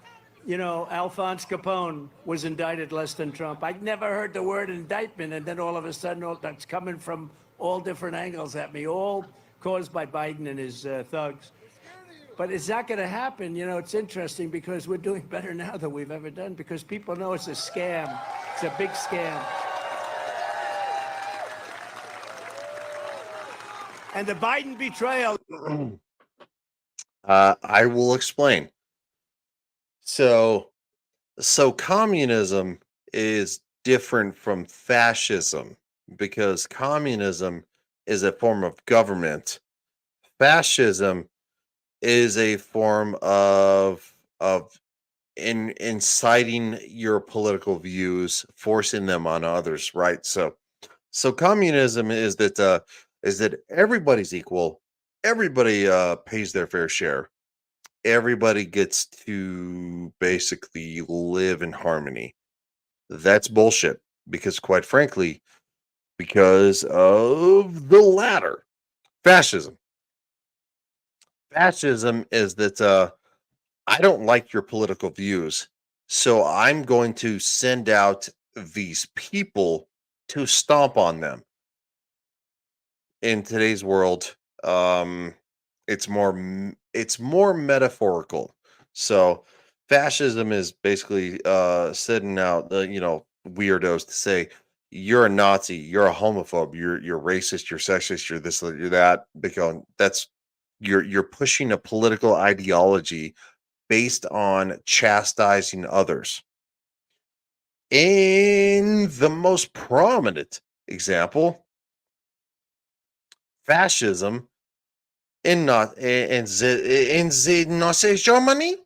Alphonse Capone was indicted less than Trump. I never heard the word indictment, and then all of a sudden, that's coming from all different angles at me, all caused by Biden and his thugs. But it's not going to happen. It's interesting because we're doing better now than we've ever done because people know it's a scam. It's a big scam. And the Biden betrayal. I will explain. So communism is different from fascism because communism is a form of government. Fascism is a form of inciting your political views, forcing them on others, right? So communism is that everybody's equal, everybody pays their fair share, everybody gets to basically live in harmony. That's bullshit because, quite frankly, because of the latter. Fascism. Fascism is that I don't like your political views, so I'm going to send out these people to stomp on them. In today's world, it's more metaphorical. So fascism is basically sending out the weirdos to say you're a Nazi, you're a homophobe, you're racist, you're sexist, you're this, you're that, because that's you're pushing a political ideology based on chastising others. In the most prominent example, fascism in Nazi Germany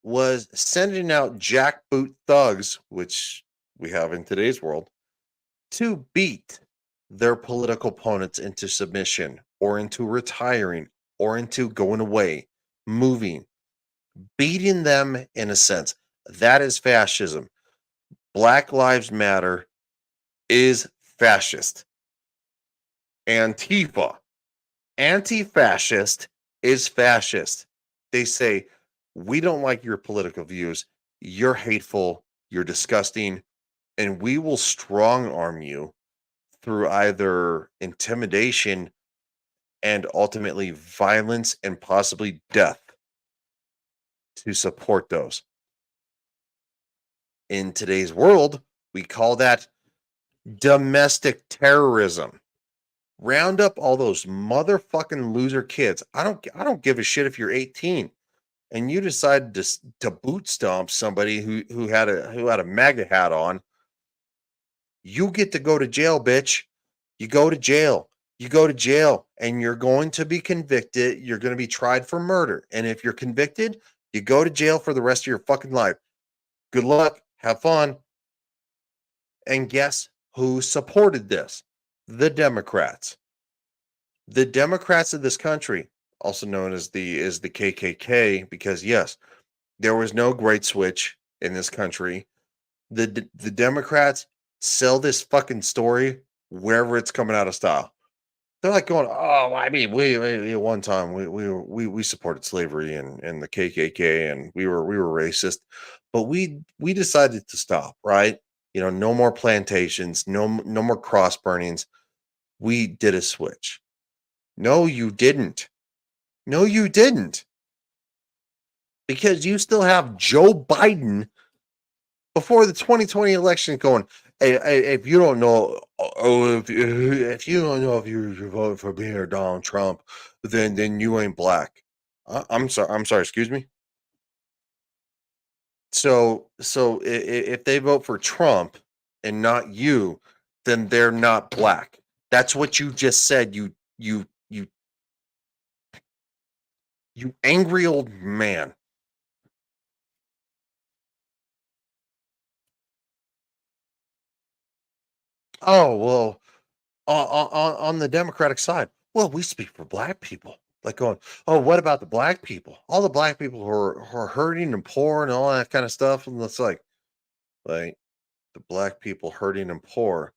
was sending out jackboot thugs, which we have in today's world, to beat their political opponents into submission or into retiring or into going away, moving, beating them in a sense. That is fascism. Black Lives Matter is fascist. Antifa, anti-fascist, is fascist. They say, we don't like your political views. You're hateful. You're disgusting. And we will strong arm you through either intimidation and ultimately violence and possibly death to support those. In today's world, we call that domestic terrorism. Round up all those motherfucking loser kids. I don't give a shit if you're 18 and you decide to boot stomp somebody who had a MAGA hat on. You get to go to jail, bitch. You go to jail. You go to jail and you're going to be convicted. You're going to be tried for murder. And if you're convicted, you go to jail for the rest of your fucking life. Good luck. Have fun. And guess who supported this? The Democrats. The Democrats of this country, also known as the KKK, because yes, there was no great switch in this country. The Democrats sell this fucking story wherever it's coming out of style. They're like going, oh, I mean, we one time we supported slavery and the KKK and we were racist, but we decided to stop, right? No more plantations, no more cross burnings. We did a switch. No, you didn't. No, you didn't. Because you still have Joe Biden before the 2020 election going, hey, if you don't know, if you don't know if you're voting for me or Donald Trump, then you ain't black. I'm sorry, excuse me. So if they vote for Trump and not you, then they're not black. That's what you just said, you angry old man. Oh, well, on the Democratic side, well, we speak for black people. Like going, oh, what about the black people? All the black people who are hurting and poor and all that kind of stuff. And it's like the black people hurting and poor,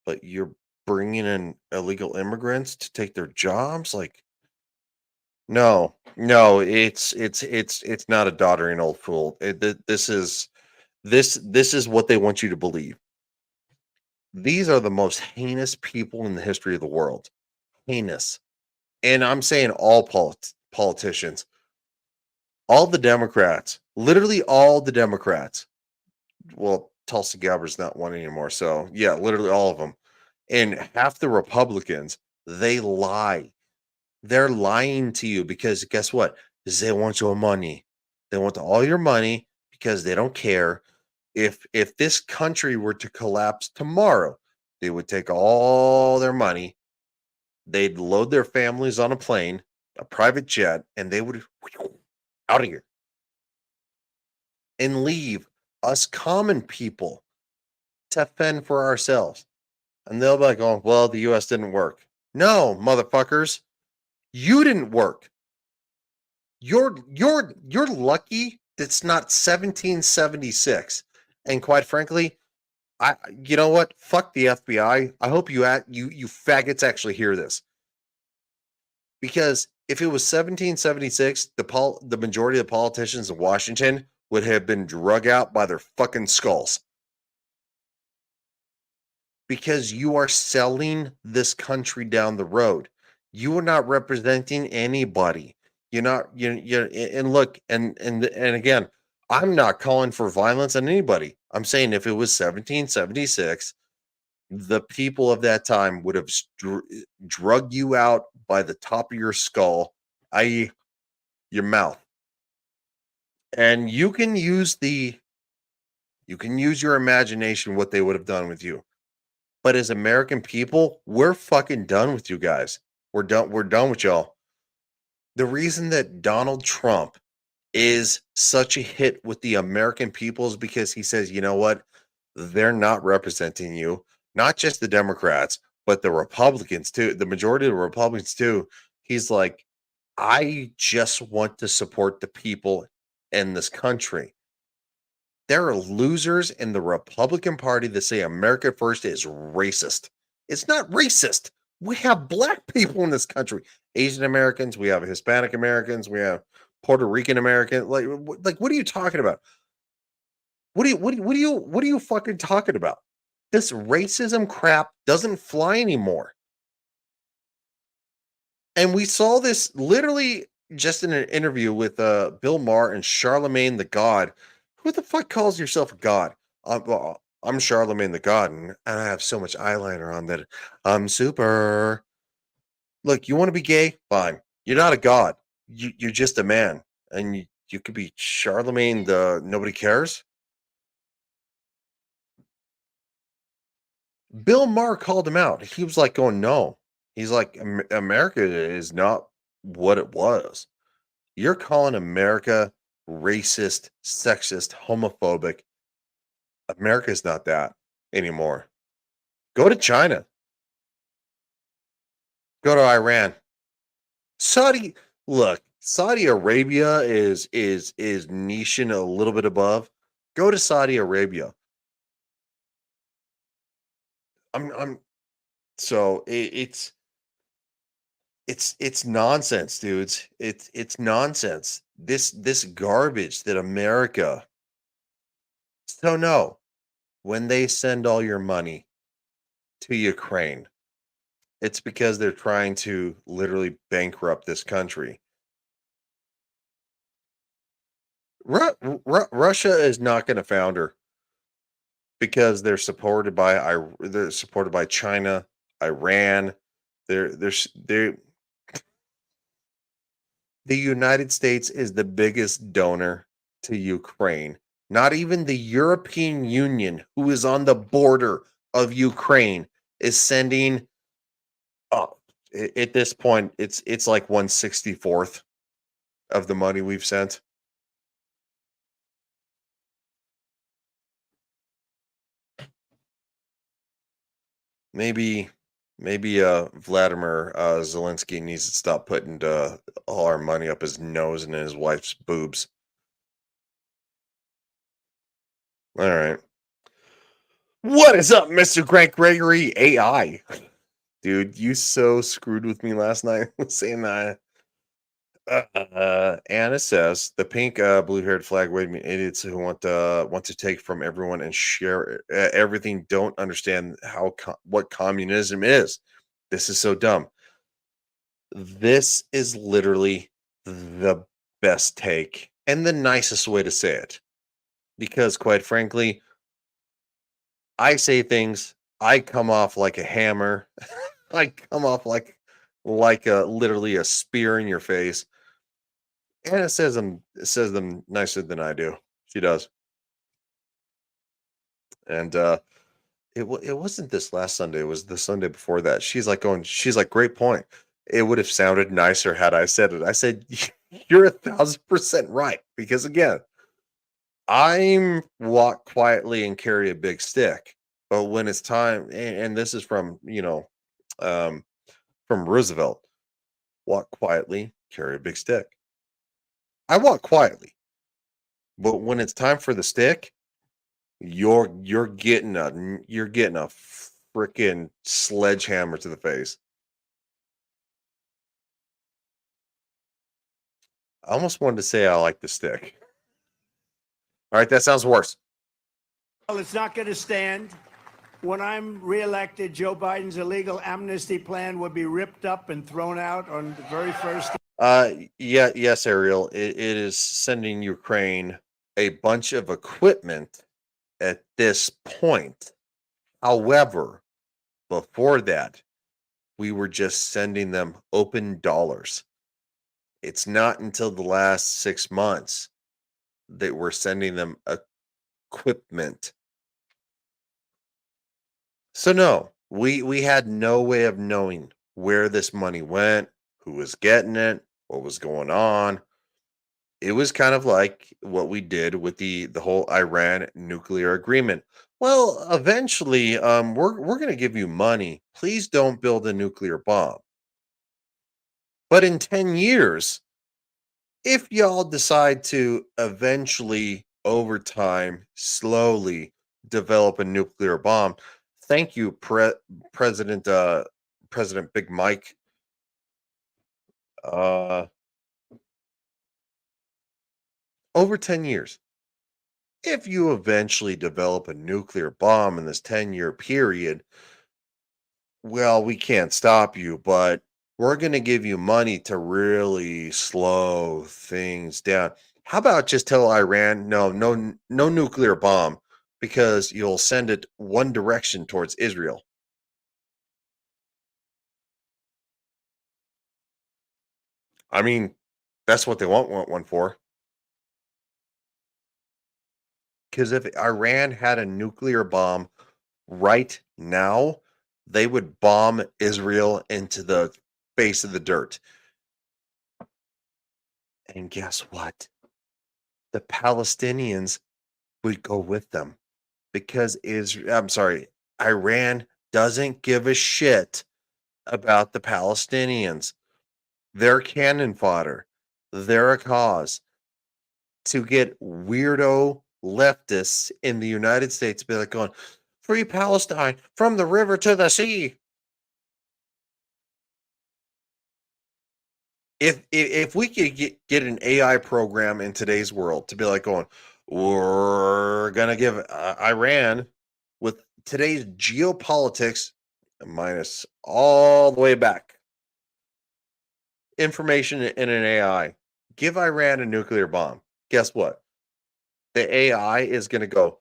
but you're bringing in illegal immigrants to take their jobs. Like, no, it's not a doddering old fool. This is what they want you to believe. These are the most heinous people in the history of the world. Heinous. And I'm saying all politicians, all the Democrats, literally all the Democrats. Well, Tulsi Gabbard's not one anymore. So, yeah, literally all of them. And half the Republicans, they lie. They're lying to you because guess what? They want your money. They want all your money because they don't care. If this country were to collapse tomorrow, they would take all their money. They'd load their families on a plane, a private jet, and they would out of here and leave us common people to fend for ourselves. And they'll be like, oh, well, the US didn't work. No, motherfuckers, you didn't work. You're lucky it's not 1776. And quite frankly, You know what? Fuck the FBI. I hope you faggots actually hear this, because if it was 1776, the majority of the politicians in Washington would have been drug out by their fucking skulls, because you are selling this country down the road. You are not representing anybody. You're not you and look, and again, I'm not calling for violence on anybody. I'm saying if it was 1776, the people of that time would have drug you out by the top of your skull, i.e., your mouth. And you can use your imagination what they would have done with you. But as American people, we're fucking done with you guys. We're done with y'all. The reason that Donald Trump is such a hit with the American people is because he says, you know what? They're not representing you, not just the Democrats, but the Republicans too, the majority of the Republicans too. He's like, I just want to support the people in this country. There are losers in the Republican Party that say America First is racist. It's not racist. We have black people in this country, Asian Americans, we have Hispanic Americans, we have Puerto Rican Americans. Like, what are you talking about? What are you fucking talking about? This racism crap doesn't fly anymore. And we saw this literally just in an interview with Bill Maher and Charlemagne the God. Who the fuck calls yourself a god? I'm Charlemagne the God, and I have so much eyeliner on that I'm super. Look, you want to be gay? Fine. You're not a god. You're just a man, and you could be Charlemagne the nobody cares. Bill Maher called him out. He was like, going, no. He's like, America is not what it was. You're calling America racist, sexist, homophobic. America is not that anymore. Go to China. Go to Iran. Saudi, look, Saudi Arabia is niching a little bit above. Go to Saudi Arabia. I'm so it's nonsense, dudes. It's nonsense. This garbage that America. So no, when they send all your money to Ukraine, it's because they're trying to literally bankrupt this country. Russia is not going to founder because they're supported by China, Iran. They're the United States is the biggest donor to Ukraine. Not even the European Union, who is on the border of Ukraine, is sending. Oh, at this point, it's like 1/64th of the money we've sent. Maybe Vladimir Zelensky needs to stop putting all our money up his nose and in his wife's boobs. All right. What is up, Mr. Grant Gregory AI? Dude, you so screwed with me last night saying that. Anna says the pink, blue-haired flag waving idiots who want to take from everyone and share everything don't understand what communism is. This is so dumb. This is literally the best take and the nicest way to say it, because quite frankly, I say things. I come off like a hammer. I come off like a literally a spear in your face. And it says them nicer than I do. She does. And it wasn't this last Sunday, it was the Sunday before that. She's like, great point. It would have sounded nicer had I said it. I said, you're 1,000% right. Because again, I'm walk quietly and carry a big stick. But when it's time, and this is from, from Roosevelt, walk quietly, carry a big stick. I walk quietly. But when it's time for the stick, you're getting a freaking sledgehammer to the face. I almost wanted to say I like the stick. All right, that sounds worse. Well, it's not going to stand. When I'm reelected, Joe Biden's illegal amnesty plan would be ripped up and thrown out on the very first. Yes, Ariel. It is sending Ukraine a bunch of equipment at this point. However, before that, we were just sending them open dollars. It's not until the last 6 months that we're sending them equipment. So no, we had no way of knowing where this money went, who was getting it, what was going on. It was kind of like what we did with the whole Iran nuclear agreement. Well, eventually, we're going to give you money. Please don't build a nuclear bomb. But in 10 years, if y'all decide to eventually, over time, slowly develop a nuclear bomb, thank you, President President Big Mike. Uh, over 10 years, if you eventually develop a nuclear bomb in this 10-year period, well, we can't stop you, but we're going to give you money to really slow things down. How about just tell Iran, no nuclear bomb, because you'll send it one direction towards Israel. I mean, that's what they want one for. Because if Iran had a nuclear bomb right now, they would bomb Israel into the face of the dirt. And guess what? The Palestinians would go with them because Iran doesn't give a shit about the Palestinians. They're cannon fodder. They're a cause to get weirdo leftists in the United States be like going, free Palestine from the river to the sea. If we could get an AI program in today's world to be like going, we're gonna give Iran with today's geopolitics minus all the way back information in an AI, give Iran a nuclear bomb. Guess what? The AI is gonna go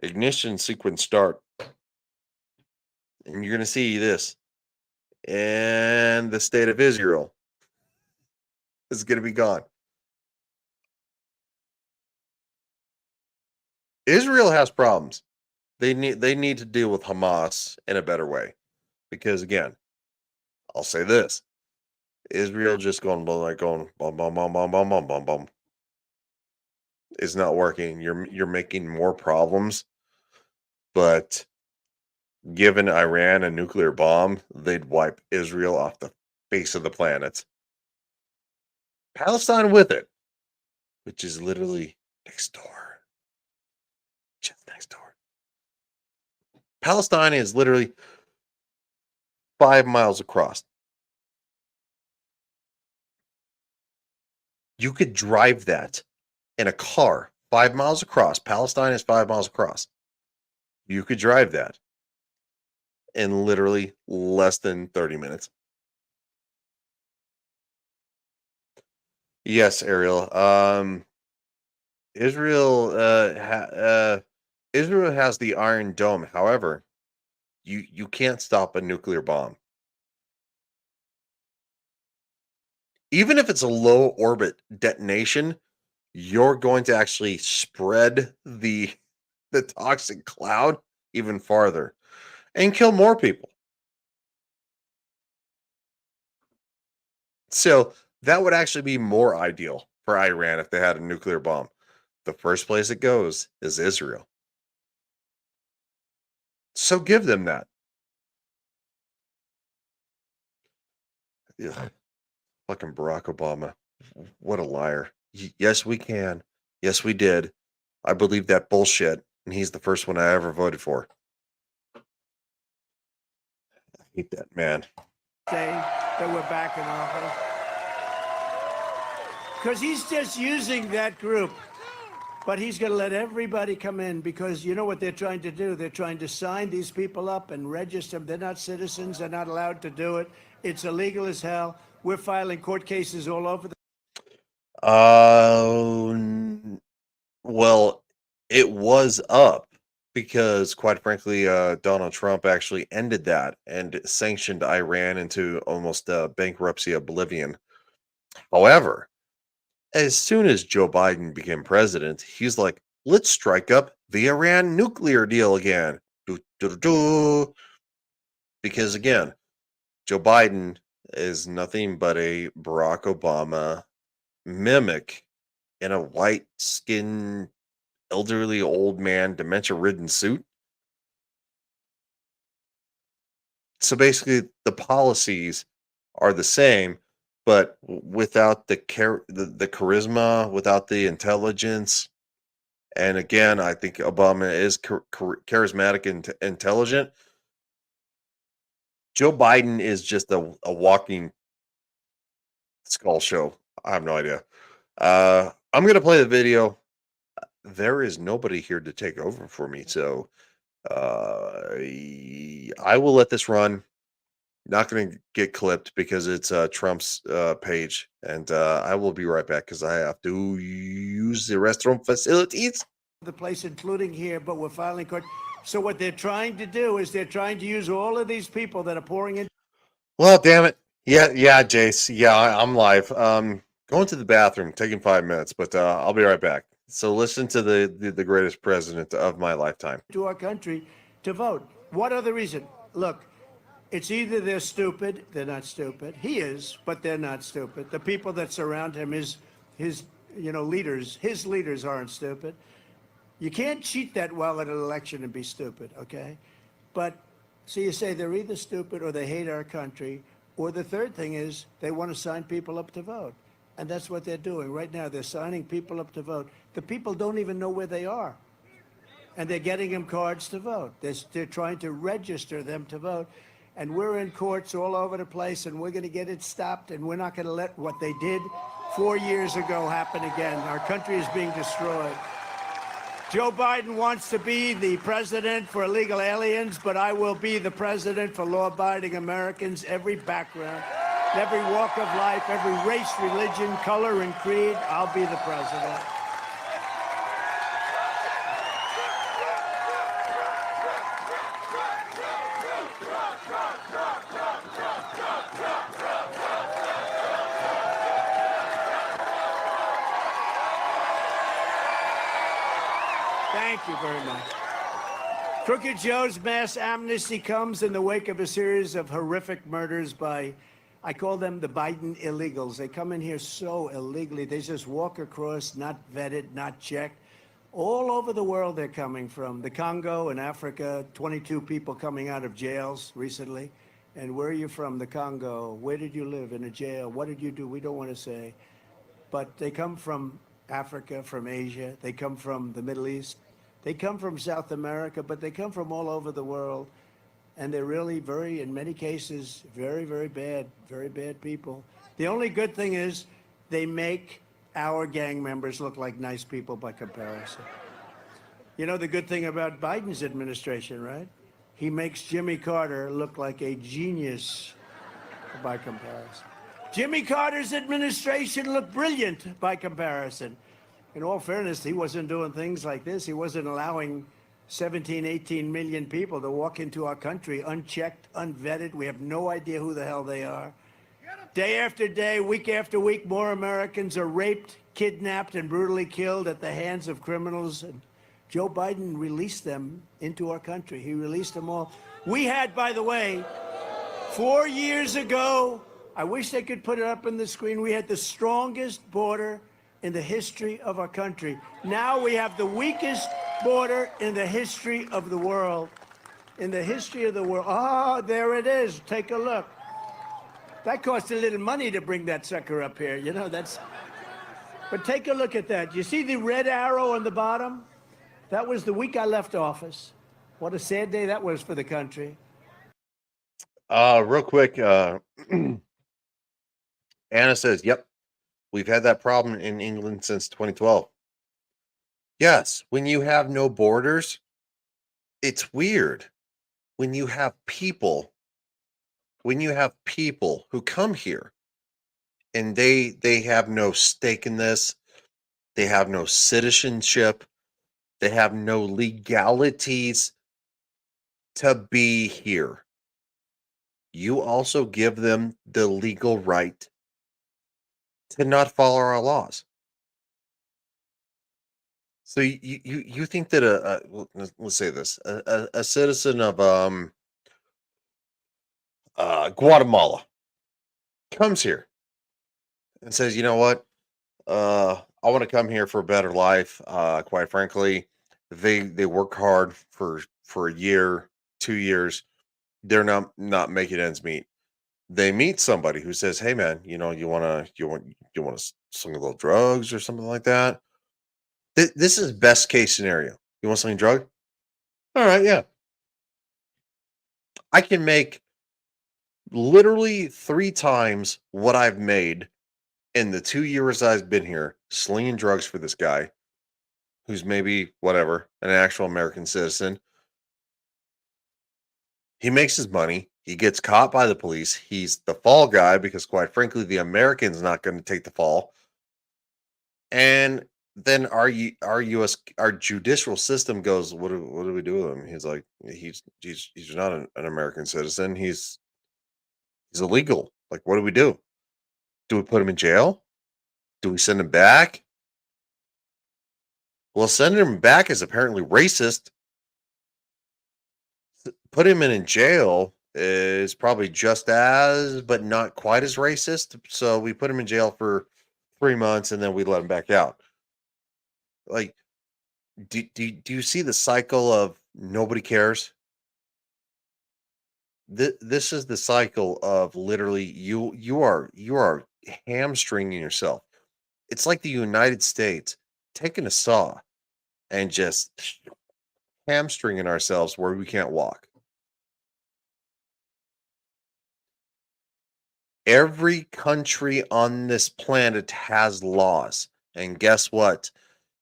ignition sequence start, and you're gonna see this, and the state of Israel is gonna be gone. Israel has problems. They need to deal with Hamas in a better way. Because again, I'll say this. Israel just going bum bum bum bum bum bum bum bum is not working. You're making more problems. But given Iran a nuclear bomb, they'd wipe Israel off the face of the planet. Palestine with it, which is literally next door. Just next door. Palestine is literally 5 miles across. You could drive that in a car 5 miles across. Palestine is 5 miles across. You could drive that in literally less than 30 minutes. Yes, Ariel. Israel Israel has the Iron Dome. However, you can't stop a nuclear bomb. Even if it's a low orbit detonation, you're going to actually spread the toxic cloud even farther and kill more people. So that would actually be more ideal for Iran if they had a nuclear bomb. The first place it goes is Israel. So give them that. Ugh, fucking Barack Obama. What a liar. Yes, we can. Yes, we did. I believe that bullshit. and he's the first one I ever voted for. I hate that man. Say that we're back in office. Because he's just using that group. But he's going to let everybody come in because you know what they're trying to do? They're trying to sign these people up and register them. They're not citizens. They're not allowed to do it. It's illegal as hell. We're filing court cases all over the... Well, it was up because, quite frankly, Donald Trump actually ended that and sanctioned Iran into almost bankruptcy oblivion. However, as soon as Joe Biden became president, he's like, let's strike up the Iran nuclear deal again. Because again, Joe Biden is nothing but a Barack Obama mimic in a white skinned, elderly old man, dementia ridden suit. So basically, the policies are the same, but without the charisma, without the intelligence. And again, I think Obama is charismatic and intelligent. Joe Biden is just a walking skull show. I have no idea. I'm going to play the video. There is nobody here to take over for me, so I will let this run. Not going to get clipped because it's Trump's page, and I will be right back because I have to use the restroom facilities. The place, including here, but we're filing court. So what they're trying to do is they're trying to use all of these people that are pouring in. Well, damn it. Yeah, Jace. Yeah, I'm live. Going to the bathroom, taking 5 minutes, but I'll be right back. So listen to the greatest president of my lifetime. To our country to vote. What other reason? Look, it's either they're stupid, they're not stupid. He is, but they're not stupid. The people that surround him, his leaders, his leaders aren't stupid. You can't cheat that well at an election and be stupid, okay? But so you say they're either stupid or they hate our country, or the third thing is they want to sign people up to vote. And that's what they're doing right now. They're signing people up to vote. The people don't even know where they are. And they're getting them cards to vote. They're trying to register them to vote. And we're in courts all over the place, and we're going to get it stopped, and we're not going to let what they did 4 years ago happen again. Our country is being destroyed. Joe Biden wants to be the president for illegal aliens, but I will be the president for law-abiding Americans, every background, every walk of life, every race, religion, color, and creed. I'll be the president. Thank you very much. Crooked Joe's mass amnesty comes in the wake of a series of horrific murders by, I call them the Biden illegals. They come in here so illegally. They just walk across, not vetted, not checked. All over the world they're coming from. The Congo and Africa, 22 people coming out of jails recently. And where are you from? The Congo. Where did you live? In a jail. What did you do? We don't want to say. But they come from Africa, from Asia. They come from the Middle East. They come from South America, but they come from all over the world. And they're really in many cases, very, very bad people. The only good thing is they make our gang members look like nice people by comparison. You know the good thing about Biden's administration, right? He makes Jimmy Carter look like a genius by comparison. Jimmy Carter's administration looked brilliant by comparison. In all fairness, he wasn't doing things like this. He wasn't allowing 17, 18 million people to walk into our country unchecked, unvetted. We have no idea who the hell they are. Day after day, week after week, more Americans are raped, kidnapped, and brutally killed at the hands of criminals. And Joe Biden released them into our country. He released them all. We had, by the way, 4 years ago, I wish they could put it up on the screen, we had the strongest border in the history of our country. Now we have the weakest border in the history of the world. In the history of the world. Oh, there it is. Take a look. That cost a little money to bring that sucker up here. You know, but take a look at that. You see the red arrow on the bottom? That was the week I left office. What a sad day that was for the country. Real quick, Anna says, "Yep, we've had that problem in England since 2012." Yes, when you have no borders, it's weird. When you have people, who come here and they have no stake in this, they have no citizenship, they have no legalities to be here. You also give them the legal right to not follow our laws. So you think that well, let's say this, a citizen of Guatemala comes here and says, you know what, I want to come here for a better life. Quite frankly, they work hard for a year, 2 years. They're not making ends meet. They meet somebody who says, "Hey, man, you want to sling a little drugs or something like that." This is best case scenario. You want something drug? All right, yeah. I can make literally 3 times what I've made in the 2 years I've been here slinging drugs for this guy who's maybe whatever, an actual American citizen. He makes his money. He gets caught by the police. He's the fall guy because, quite frankly, the American's not going to take the fall. And then our judicial system goes, what do we do with him? He's like, he's not an American citizen. He's illegal. Like, what do we do? Do we put him in jail? Do we send him back? Well, sending him back is apparently racist. Put him in jail is probably just as, but not quite as racist. So we put him in jail for 3 months and then we let him back out. Like, do you see the cycle of nobody cares? This is the cycle of literally you are hamstringing yourself. It's like the United States taking a saw and just hamstringing ourselves where we can't walk. Every country on this planet has laws. And guess what?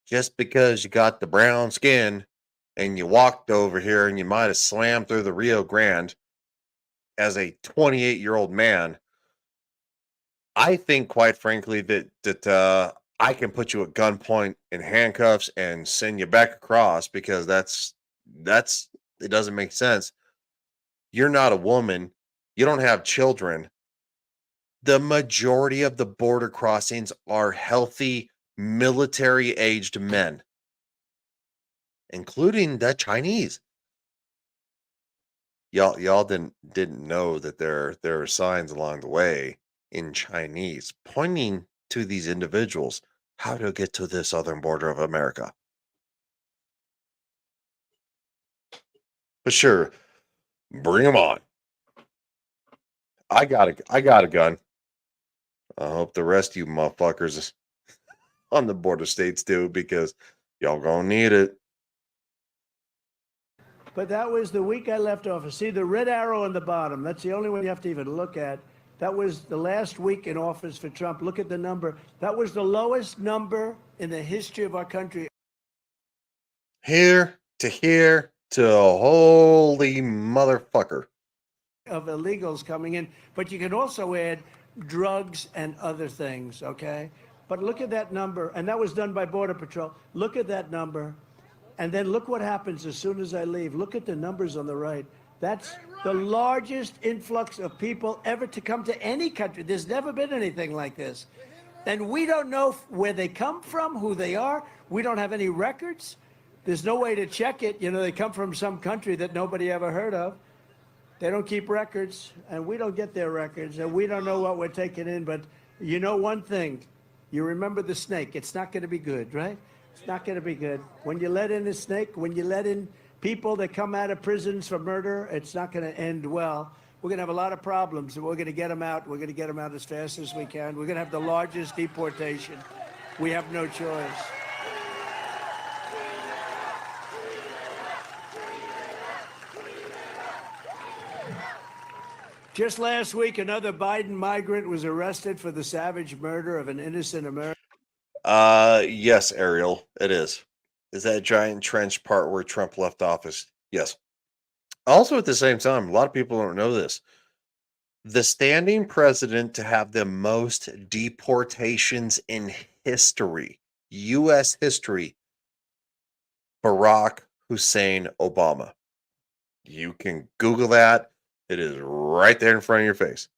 Just because you got the brown skin and you walked over here and you might have slammed through the Rio Grande as a 28-year-old man, I think, quite frankly, that I can put you at gunpoint in handcuffs and send you back across because that's it doesn't make sense. You're not a woman. You don't have children. The majority of the border crossings are healthy, military-aged men, including the Chinese. Y'all didn't know that there are signs along the way in Chinese pointing to these individuals how to get to the southern border of America. But sure, bring them on. I got a gun. I hope the rest of you motherfuckers on the border states do because y'all gonna need it. But that was the week I left office. See the red arrow on the bottom? That's the only one you have to even look at. That was the last week in office for Trump. Look at the number. That was the lowest number in the history of our country. Here to holy motherfucker. Of illegals coming in. But you can also add drugs and other things, okay? But look at that number. And that was done by Border Patrol. Look at that number. And then look what happens as soon as I leave. Look at the numbers on the right. That's the largest influx of people ever to come to any country. There's never been anything like this. And we don't know where they come from, who they are. We don't have any records. There's no way to check it. You know, they come from some country that nobody ever heard of. They don't keep records, and we don't get their records, and we don't know what we're taking in. But you know one thing. You remember the snake. It's not going to be good, right? It's not going to be good. When you let in a snake, when you let in people that come out of prisons for murder, it's not going to end well. We're going to have a lot of problems, and we're going to get them out. We're going to get them out as fast as we can. We're going to have the largest deportation. We have no choice. Just last week, another Biden migrant was arrested for the savage murder of an innocent American. Yes, Ariel, it is. Is that giant trench part where Trump left office? Yes. Also, at the same time, a lot of people don't know this. The standing president to have the most deportations in history, U.S. history, Barack Hussein Obama. You can Google that. It is right there in front of your face.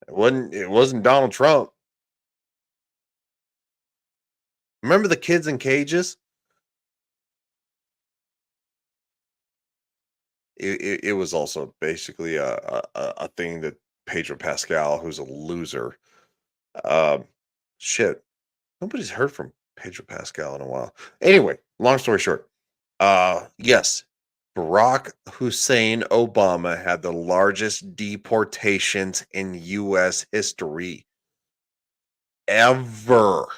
It wasn't Donald Trump. Remember the kids in cages? It was also basically a thing that Pedro Pascal, who's a loser. Um, shit, nobody's heard from Pedro Pascal in a while. Anyway, long story short, yes, Barack Hussein Obama had the largest deportations in U.S. history ever.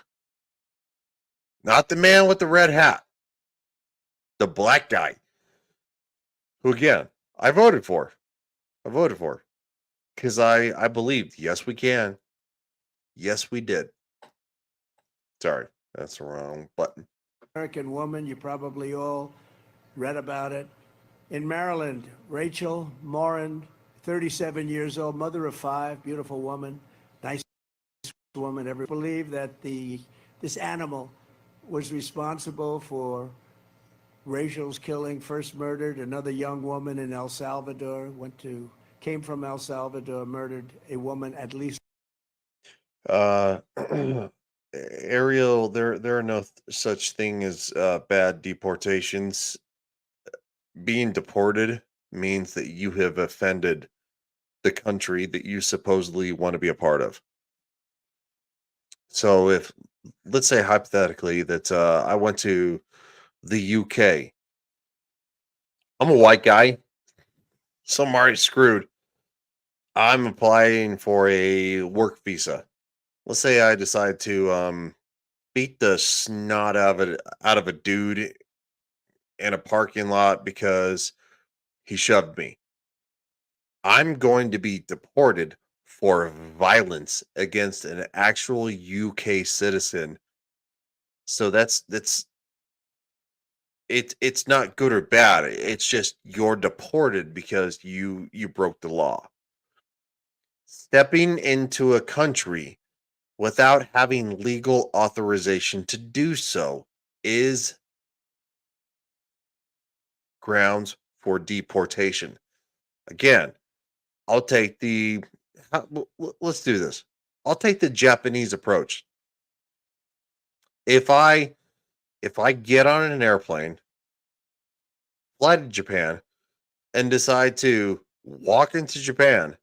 Not the man with the red hat, the black guy, who again I voted for. I voted for because I believed. Yes, we can. Yes, we did. Sorry, that's the wrong button. American woman. You probably all read about it. In Maryland, Rachel Morin, 37 years old, mother of 5, beautiful woman, nice woman. Everyone believed that this animal was responsible for Rachel's killing. First murdered another young woman in El Salvador. Came from El Salvador, murdered a woman at least. Uh, Ariel, there are no such thing as bad deportations. Being deported means that you have offended the country that you supposedly want to be a part of. So if let's say hypothetically that I went to the UK, I'm a white guy, so I'm already screwed. I'm applying for a work visa. Let's say I decide to beat the snot out of a dude in a parking lot because he shoved me. I'm going to be deported for violence against an actual UK citizen. So it's not good or bad. It's just you're deported because you broke the law. Stepping into a country without having legal authorization to do so is grounds for deportation. Again, I'll take let's do this. I'll take the Japanese approach. If I get on an airplane, fly to Japan, and decide to walk into Japan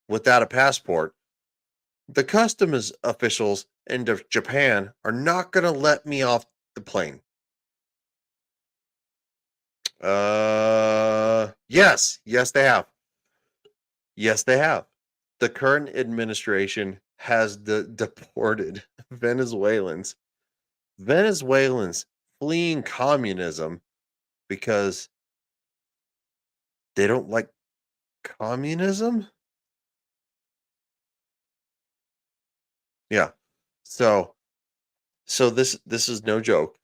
without a passport, the customs officials in Japan are not going to let me off the plane. Yes, they have. Yes, they have. The current administration has deported Venezuelans fleeing communism because they don't like communism. Yeah. So this is no joke.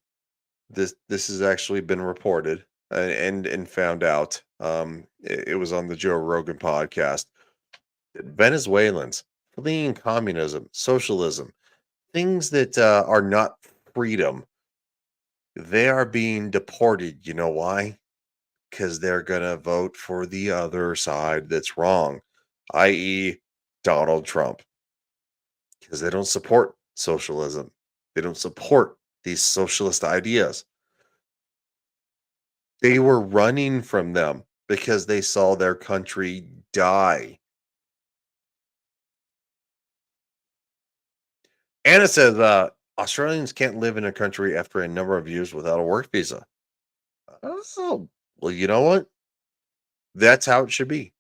This has actually been reported and found out. It was on the Joe Rogan podcast. Venezuelans fleeing communism, socialism, things that are not freedom. They are being deported. You know why? Because they're gonna vote for the other side that's wrong, i.e., Donald Trump. Because they don't support socialism. They don't support these socialist ideas. They were running from them because they saw their country die. And it says Australians can't live in a country after a number of years without a work visa. Oh, well, you know what? That's how it should be.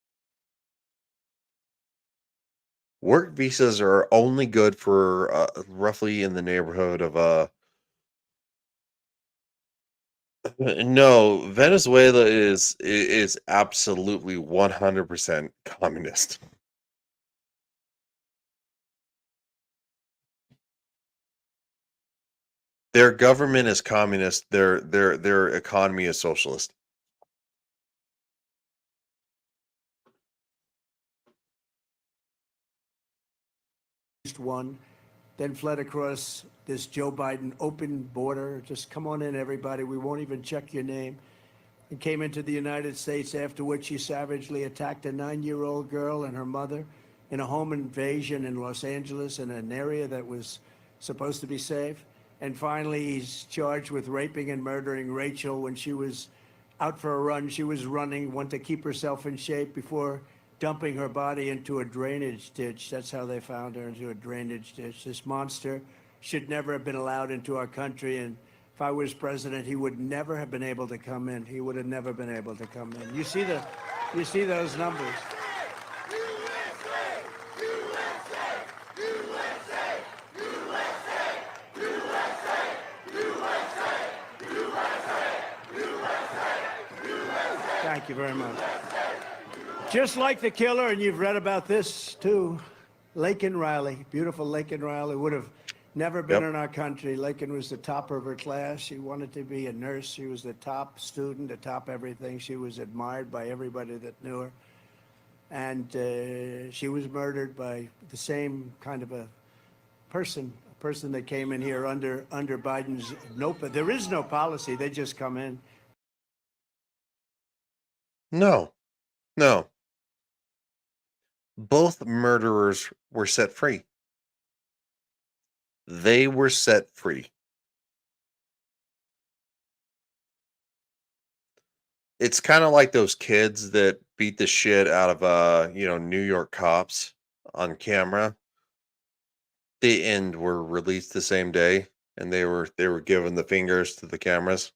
Work visas are only good for roughly in the neighborhood of no, Venezuela is absolutely 100% communist. Their government is communist. Their economy is socialist. One, then fled across this Joe Biden open border. Just come on in, everybody. We won't even check your name. And came into the United States, after which he savagely attacked a 9-year-old girl and her mother in a home invasion in Los Angeles in an area that was supposed to be safe. And finally, he's charged with raping and murdering Rachel when she was out for a run. She was running, wanted to keep herself in shape before dumping her body into a drainage ditch. That's how they found her, into a drainage ditch. This monster should never have been allowed into our country. And if I was president, he would never have been able to come in. He would have never been able to come in. You see those numbers. Thank you very much. Just like the killer, and you've read about this too, Laken Riley, beautiful Laken Riley, would have never been in our country. Laken was the topper of her class. She wanted to be a nurse. She was the top student, the top everything. She was admired by everybody that knew her. And she was murdered by the same kind of a person that came in here under Biden's there is no policy. They just come in. No. Both murderers were set free. They were set free. It's kind of like those kids that beat the shit out of New York cops on camera. They were released the same day, and they were giving the fingers to the cameras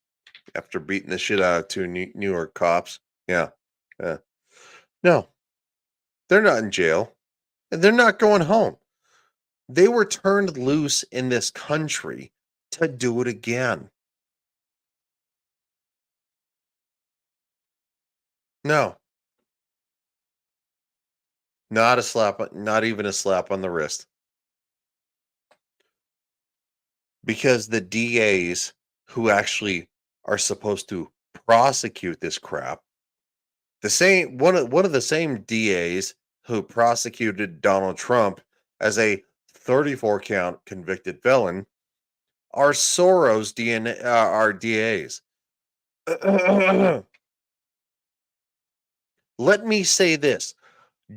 after beating the shit out of two New York cops. Yeah. No, they're not in jail, and they're not going home. They were turned loose in this country to do it again. No. Not even a slap on the wrist. Because the DAs who actually are supposed to prosecute this crap, one of the same DAs who prosecuted Donald Trump as a 34 count convicted felon, are Soros DAs. Let me say this.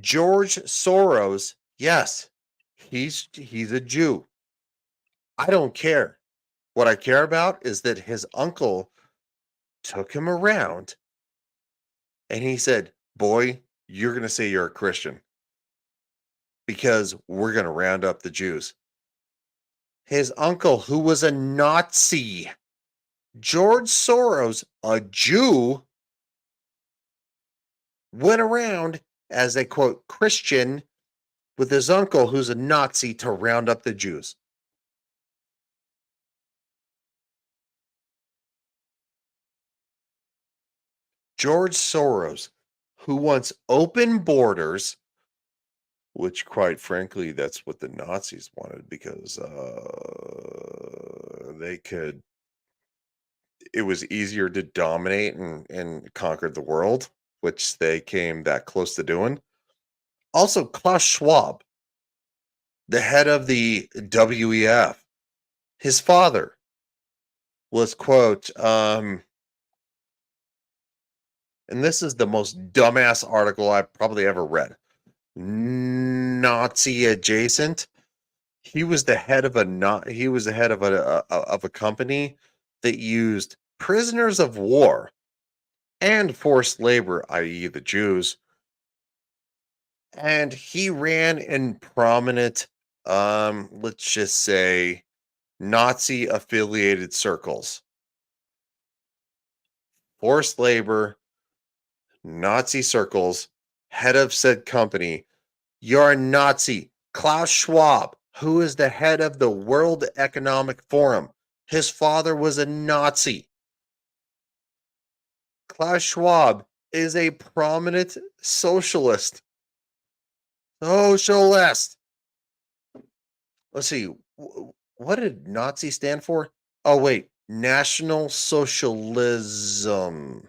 George Soros, yes, he's a Jew. I don't care. What I care about is that his uncle took him around and he said, "Boy, you're going to say you're a Christian because we're going to round up the Jews." His uncle, who was a Nazi, George Soros, a Jew, went around as a, quote, Christian with his uncle, who's a Nazi, to round up the Jews. George Soros, who wants open borders, which, quite frankly, that's what the Nazis wanted, because it was easier to dominate and conquer the world, which they came that close to doing. Also, Klaus Schwab, the head of the WEF, his father was, quote, and this is the most dumbass article I've probably ever read, Nazi adjacent. He was the head of a company that used prisoners of war and forced labor, i.e. the Jews. And he ran in prominent, let's just say, Nazi affiliated circles. Forced labor, Nazi circles, head of said company. You're a Nazi. Klaus Schwab, who is the head of the World Economic Forum, his father was a Nazi. Klaus Schwab is a prominent socialist. Socialist. Let's see. What did Nazi stand for? Oh, wait. National Socialism.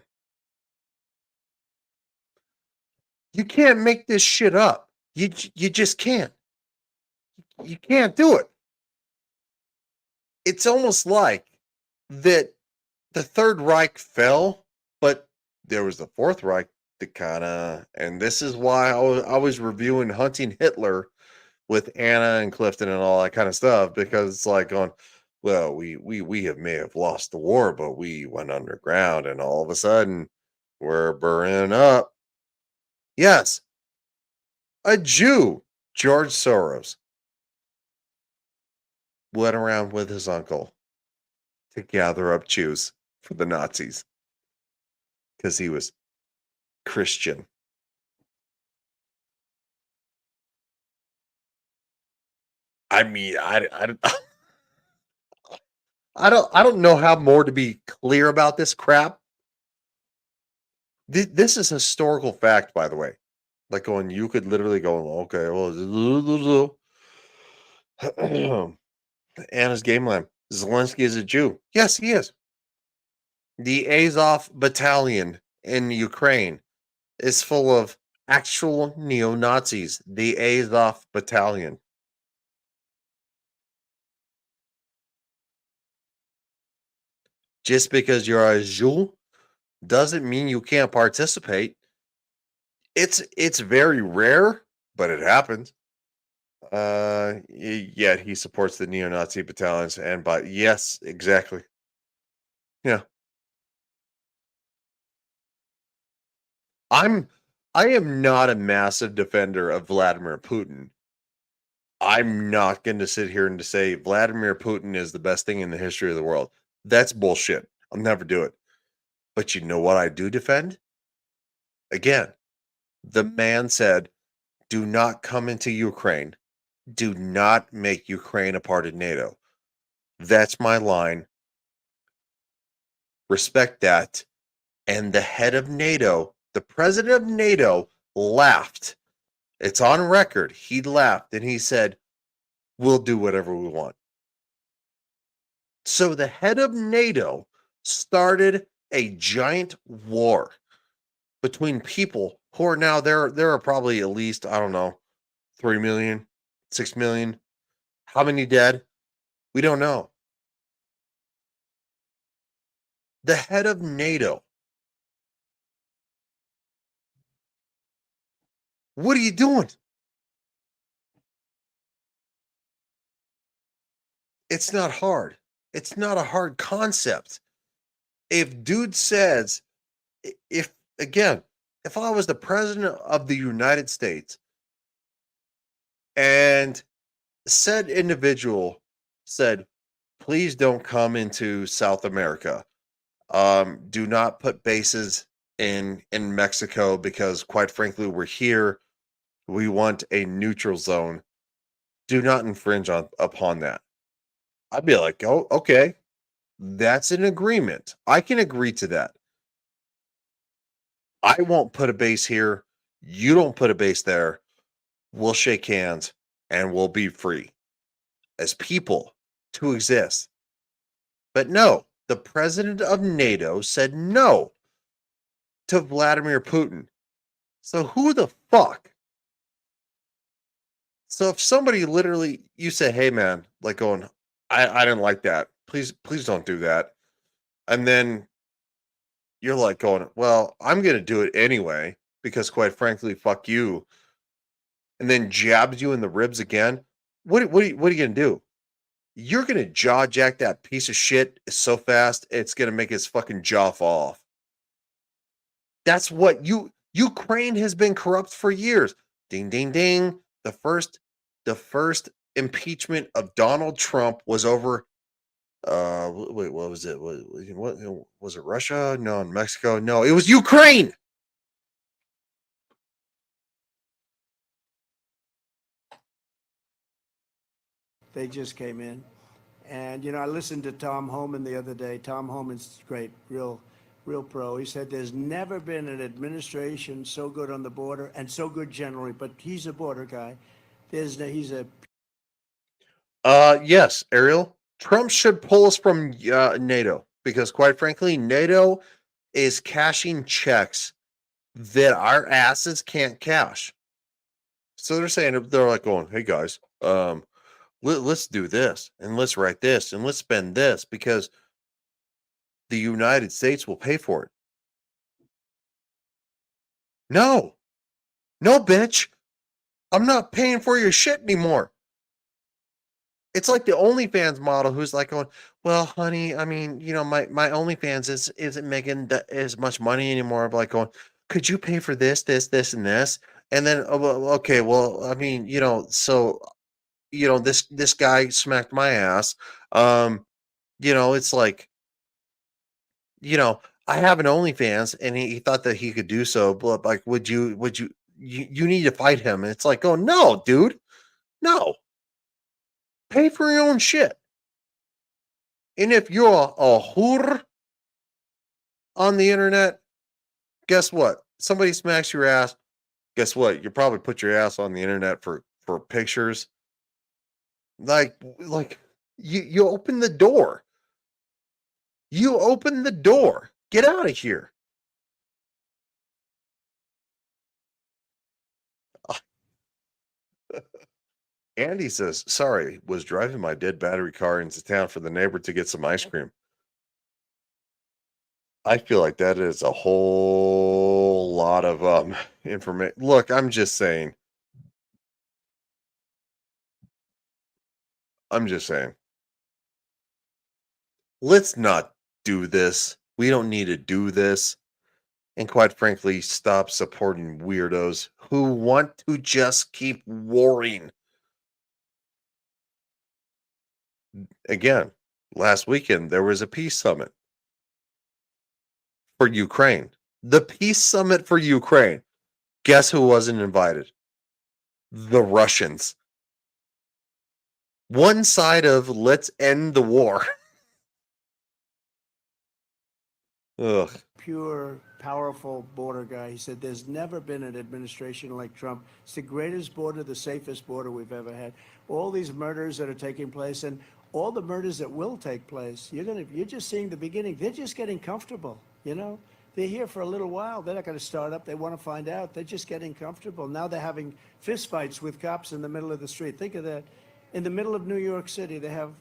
You can't make this shit up. You just can't. You can't do it. It's almost like that the Third Reich fell, but there was the Fourth Reich that kind of, and this is why I was reviewing Hunting Hitler with Anna and Clifton and all that kind of stuff, because it's like going, well, we may have lost the war, but we went underground, and all of a sudden we're burning up. Yes, a Jew, George Soros, went around with his uncle to gather up Jews for the Nazis because he was Christian. I mean, I don't know how more to be clear about this crap. This is historical fact, by the way. Like going, you could literally go, okay, well, Anna's game line. Zelensky is a Jew. Yes, he is. The Azov battalion in Ukraine is full of actual neo-Nazis. The Azov battalion. Just because you're a Jew doesn't mean you can't participate. It's very rare, but it happens. Yet he supports the neo-Nazi battalions, and but yes, exactly. Yeah. I am not a massive defender of Vladimir Putin. I'm not going to sit here and to say Vladimir Putin is the best thing in the history of the world. That's bullshit. I'll never do it. But you know what I do defend? Again, the man said, do not come into Ukraine. Do not make Ukraine a part of NATO. That's my line. Respect that. And the head of NATO, the president of NATO, laughed. It's on record. He laughed and he said, we'll do whatever we want. So the head of NATO started a giant war between people who are now there are probably at least, I don't know, 3 million, 6 million. How many dead? We don't know. The head of NATO. What are you doing? It's not hard. It's not a hard concept. If dude says, if again, if I was the president of the United States and said individual said, please don't come into South America. Do not put bases in Mexico because quite frankly, we're here. We want a neutral zone. Do not infringe upon that. I'd be like, oh, okay. That's an agreement. I can agree to that. I won't put a base here. You don't put a base there. We'll shake hands and we'll be free as people to exist. But no, the president of NATO said no to Vladimir Putin. So who the fuck? So if somebody literally, you say, hey man, like going, I didn't like that. Please don't do that. And then you're like going, well, I'm going to do it anyway, because quite frankly, fuck you. And then jabs you in the ribs again. What are you going to do? You're going to jaw jack that piece of shit so fast, it's going to make his fucking jaw fall off. That's what Ukraine has been corrupt for years. Ding, ding, ding. The first impeachment of Donald Trump was over. Wait, what was it? What was it? Russia? No, in Mexico. No, it was Ukraine. They just came in. And, I listened to Tom Homan the other day. Tom Homan's great, real pro. He said there's never been an administration so good on the border and so good generally, but he's a border guy. He's a... Yes, Ariel. Trump should pull us from NATO because, quite frankly, NATO is cashing checks that our asses can't cash. So they're saying, they're like going, "Hey guys, let's do this and let's write this and let's spend this because the United States will pay for it." No, no, bitch, I'm not paying for your shit anymore. It's like the OnlyFans model who's like going, "Well, honey, I mean, my OnlyFans isn't making as much money anymore." I'm like going, "Could you pay for this, this, and this?" And then, "Oh, well, okay, well, I mean, so this guy smacked my ass. Um, it's like, I have an OnlyFans, and he thought that he could do so, but like, you need to fight him?" And it's like, "Oh no, dude, no, pay for your own shit." And if you're a whore on the internet, guess what? Somebody smacks your ass. Guess what? You probably put your ass on the internet for pictures. Like you open the door. You open the door. Get out of here. Andy says, "Sorry, was driving my dead battery car into town for the neighbor to get some ice cream." I feel like that is a whole lot of information. Look, I'm just saying. I'm just saying. Let's not do this. We don't need to do this. And quite frankly, stop supporting weirdos who want to just keep warring. Again, last weekend there was a peace summit for Ukraine. The peace summit for Ukraine. Guess who wasn't invited? The Russians. One side of let's end the war. Ugh. Pure, powerful border guy. He said, "There's never been an administration like Trump. It's the greatest border, the safest border we've ever had. All these murders that are taking place and all the murders that will take place, you're just seeing the beginning. They're just getting comfortable, They're here for a little while. They're not going to start up. They want to find out. They're just getting comfortable. Now they're having fistfights with cops in the middle of the street. Think of that. In the middle of New York City, they have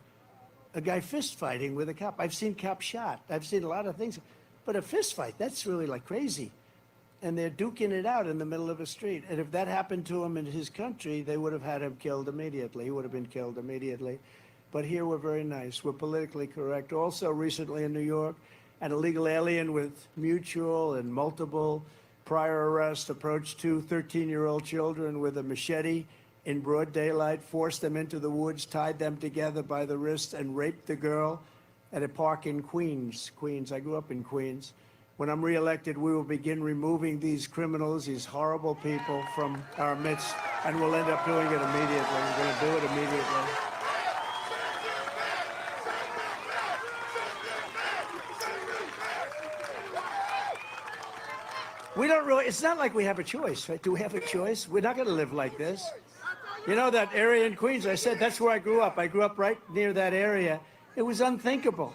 a guy fist fighting with a cop. I've seen cops shot. I've seen a lot of things. But a fist fight, that's really like crazy. And they're duking it out in the middle of a street. And if that happened to him in his country, they would have had him killed immediately. He would have been killed immediately. But here we're very nice. We're politically correct. Also, recently in New York, an illegal alien with mutual and multiple prior arrests approached two 13-year-old children with a machete in broad daylight, forced them into the woods, tied them together by the wrist, and raped the girl at a park in Queens. I grew up in Queens. When I'm reelected, we will begin removing these criminals, these horrible people from our midst, and we'll end up doing it immediately. We're going to do it immediately. We don't really, it's not like we have a choice, right? Do we have a choice? We're not going to live like this. You know that area in Queens, I said, that's where I grew up. I grew up right near that area. It was unthinkable.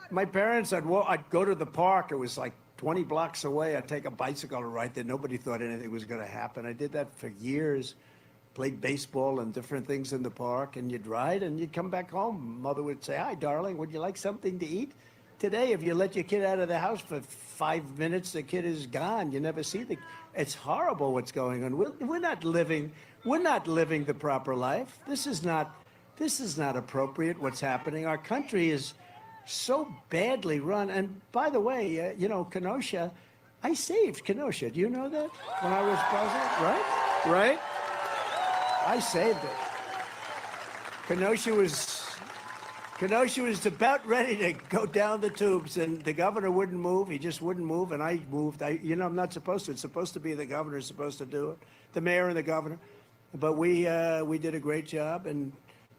My parents, I'd go to the park. It was like 20 blocks away. I'd take a bicycle ride there. Nobody thought anything was going to happen. I did that for years. Played baseball and different things in the park. And you'd ride and you'd come back home. Mother would say, "Hi, darling, would you like something to eat?" Today, if you let your kid out of the house for 5 minutes, the kid is gone. You never see it's horrible what's going on. We're not living the proper life. This is not appropriate what's happening. Our country is so badly run. And by the way, Kenosha, I saved Kenosha. Do you know that? When I was president, right? I saved it. Kenosha was about ready to go down the tubes, and the governor wouldn't move. He just wouldn't move, and I moved. I'm not supposed to. It's supposed to be the governor's supposed to do it, the mayor and the governor. But we did a great job, and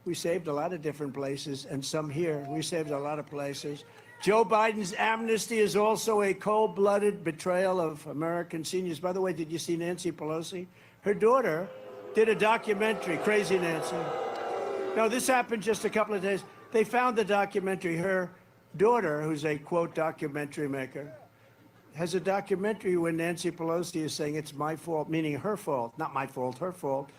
we saved a lot of different places, and some here. We saved a lot of places. Joe Biden's amnesty is also a cold-blooded betrayal of American seniors. By the way, did you see Nancy Pelosi? Her daughter did a documentary, Crazy Nancy. No, this happened just a couple of days. They found the documentary. Her daughter, who's a quote documentary maker, has a documentary where Nancy Pelosi is saying it's my fault, meaning her fault, not my fault, her fault,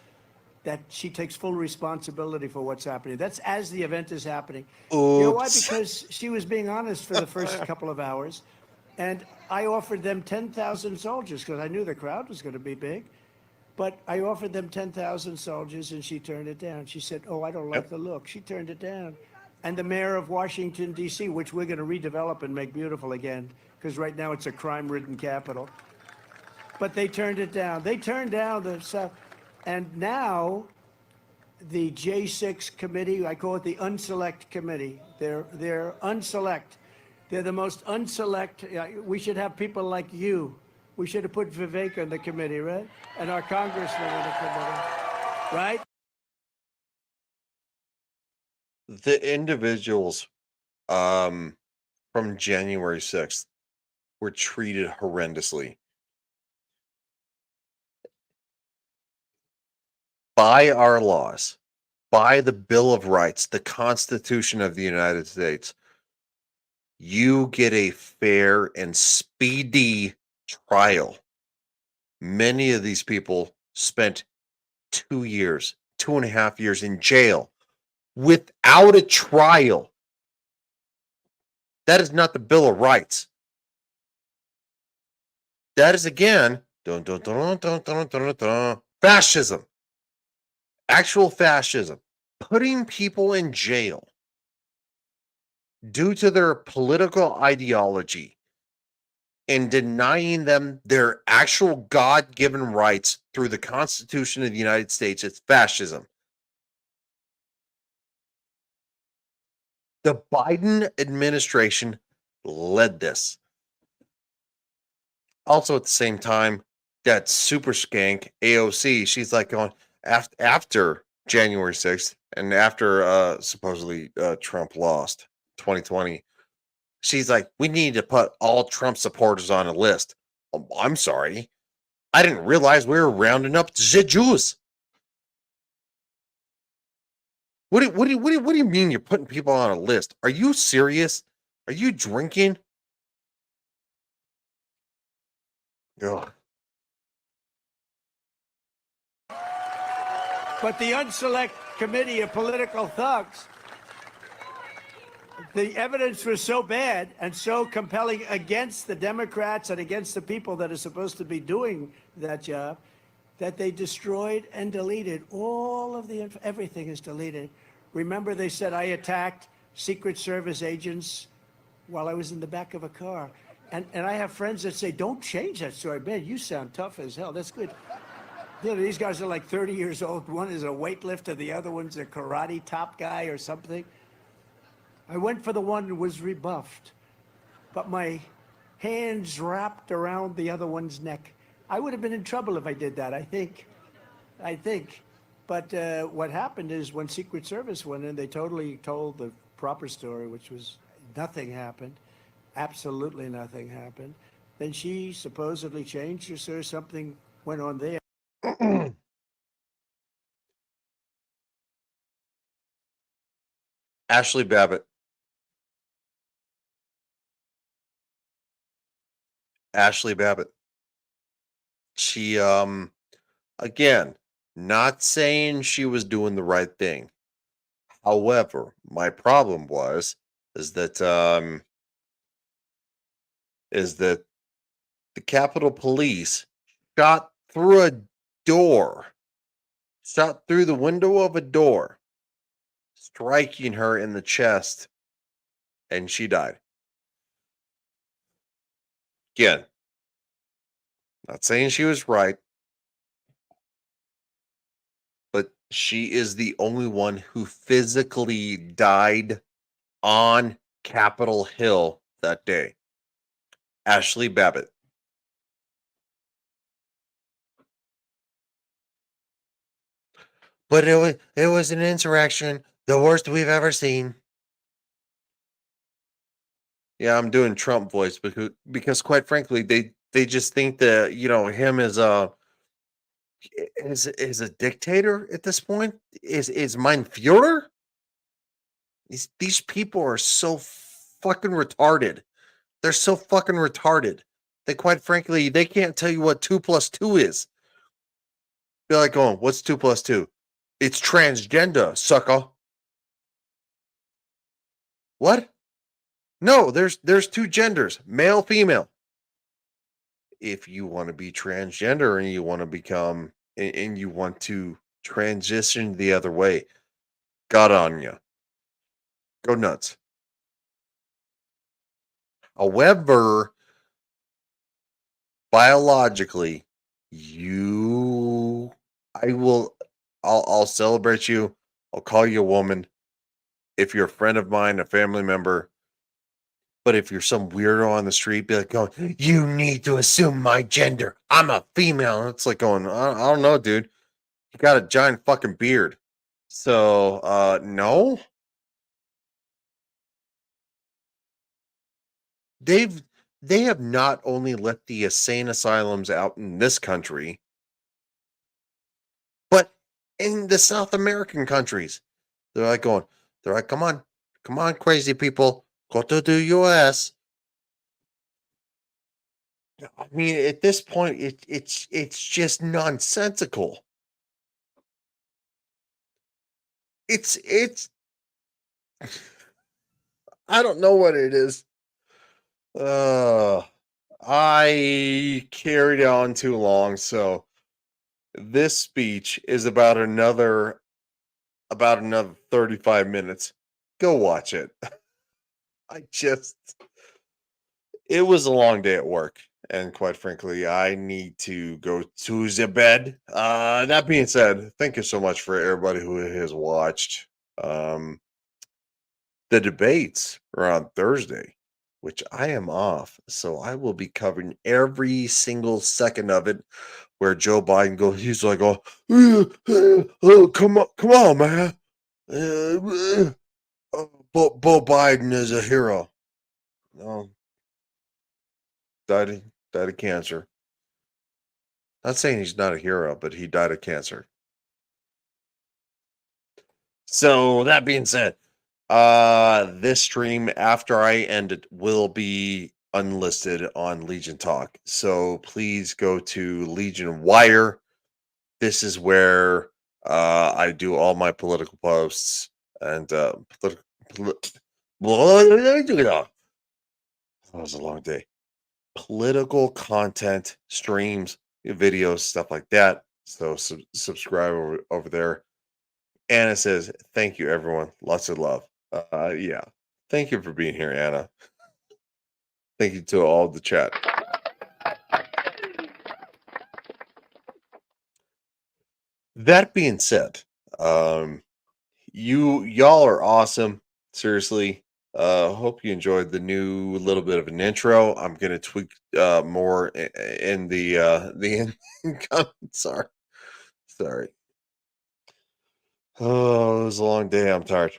that she takes full responsibility for what's happening. That's as the event is happening. Oops. You know why? Because she was being honest for the first couple of hours. And I offered them 10,000 soldiers because I knew the crowd was going to be big. But I offered them 10,000 soldiers and she turned it down. She said, oh, I don't like the look. She turned it down. And the mayor of Washington, D.C., which we're going to redevelop and make beautiful again, because right now it's a crime-ridden capital. But they turned it down. They turned down the stuff. And now the J6 committee, I call it the unselect committee. They're unselect. They're the most unselect. We should have people like you. We should have put Vivek in the committee, right? And our congressman in the committee, right? The individuals from January 6th were treated horrendously by our laws, by the Bill of Rights, the Constitution of the United States. You get a fair and speedy trial. Many of these people spent 2 years, 2.5 years in jail without a trial. That is not the Bill of Rights. That is, again, fascism. Actual fascism. Putting people in jail due to their political ideology and denying them their actual God-given rights through the Constitution of the United States. It's fascism. The Biden administration led this. Also, at the same time, that super skank AOC, she's like going after January 6th and after supposedly Trump lost 2020. She's like, we need to put all Trump supporters on a list. Oh, I'm sorry. I didn't realize we were rounding up the Jews. What do you mean you're putting people on a list? Are you serious? Are you drinking? Ugh. But the unselect committee of political thugs, the evidence was so bad and so compelling against the Democrats and against the people that are supposed to be doing that job that they destroyed and deleted all of the everything is deleted. Remember, they said I attacked Secret Service agents while I was in the back of a car. And I have friends that say, don't change that story. Man, you sound tough as hell. That's good. You know, these guys are like 30 years old. One is a weightlifter. The other one's a karate top guy or something. I went for the one who was rebuffed, but my hands wrapped around the other one's neck. I would have been in trouble if I did that, I think. But what happened is when Secret Service went in, they totally told the proper story, which was nothing happened. Absolutely nothing happened. Then she supposedly changed her, so something went on there. Ashley Babbitt. Ashley Babbitt. She, again, not saying she was doing the right thing. However, my problem is that the Capitol Police shot through the window of a door, striking her in the chest, and she died. Again, not saying she was right, but she is the only one who physically died on Capitol Hill that day. Ashley Babbitt. But it was an insurrection, the worst we've ever seen. Yeah, I'm doing Trump voice because quite frankly, they just think that, him is a dictator at this point. Is mein Führer? These people are so fucking retarded. They're so fucking retarded that, quite frankly, they can't tell you what 2 plus 2 is. Be like, going, what's 2 plus 2? It's transgender, sucker. What? No, there's two genders, male, female. If you want to be transgender and you want to become and you want to transition the other way, got on you. Go nuts. However, biologically, you I will I'll celebrate you. I'll call you a woman if you're a friend of mine, a family member. But if you're some weirdo on the street, be like, going, you need to assume my gender. I'm a female. And it's like going, I don't know, dude. You got a giant fucking beard. So, no. They've they have not only let the insane asylums out in this country, but in the South American countries. They're like going, they're like, come on, crazy people, go to the US. I mean, at this point, it's just nonsensical. It's I don't know what it is. Uh, I carried on too long, so this speech is about another 35 minutes. Go watch it. I just it was a long day at work, and quite frankly, I need to go to the bed. That being said, thank you so much for everybody who has watched. Um, the debates are on Thursday, which I am off, so I will be covering every single second of it. Where Joe Biden goes, he's like, "Oh, oh, come on, man! Bo Biden is a hero." No, died of cancer. Not saying he's not a hero, but he died of cancer. So that being said, this stream after I end it will be unlisted on Legion Talk. So please go to Legion Wire. This is where I do all my political posts and that was a long day. Political content, streams, videos, stuff like that. So subscribe over there. Anna says, "Thank you, everyone. Lots of love." Yeah, thank you for being here, Anna. Thank you to all the chat. That being said, y'all are awesome. Seriously. Hope you enjoyed the new little bit of an intro. I'm gonna tweak more in the sorry. Sorry. Oh, it was a long day. I'm tired.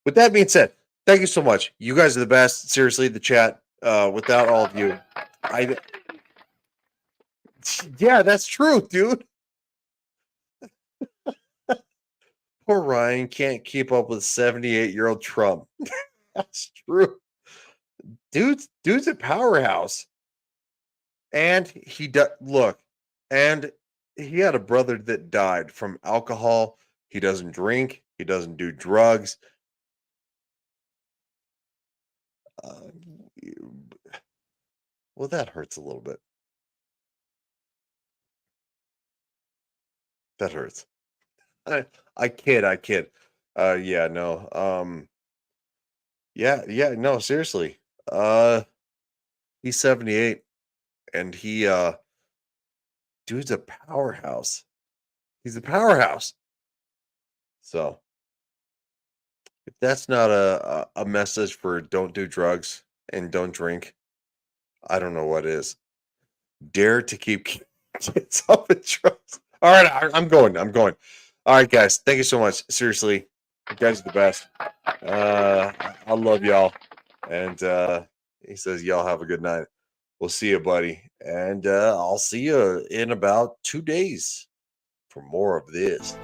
With that being said, thank you so much. You guys are the best. Seriously, the chat. Without all of you, I yeah, that's true, dude. Poor Ryan can't keep up with 78-year-old Trump. That's true. Dude's a powerhouse. And he look, and he had a brother that died from alcohol. He doesn't drink, he doesn't do drugs. Uh, well, that hurts a little bit. That hurts. I kid. Yeah, no. Yeah, no, seriously. He's 78 and dude's a powerhouse. He's a powerhouse. So, if that's not a message for don't do drugs and don't drink, I don't know what is. Dare to keep kids off of drugs. All right, I'm going. All right, guys. Thank you so much. Seriously, you guys are the best. I love y'all. And he says, y'all have a good night. We'll see you, buddy. And I'll see you in about 2 days for more of this.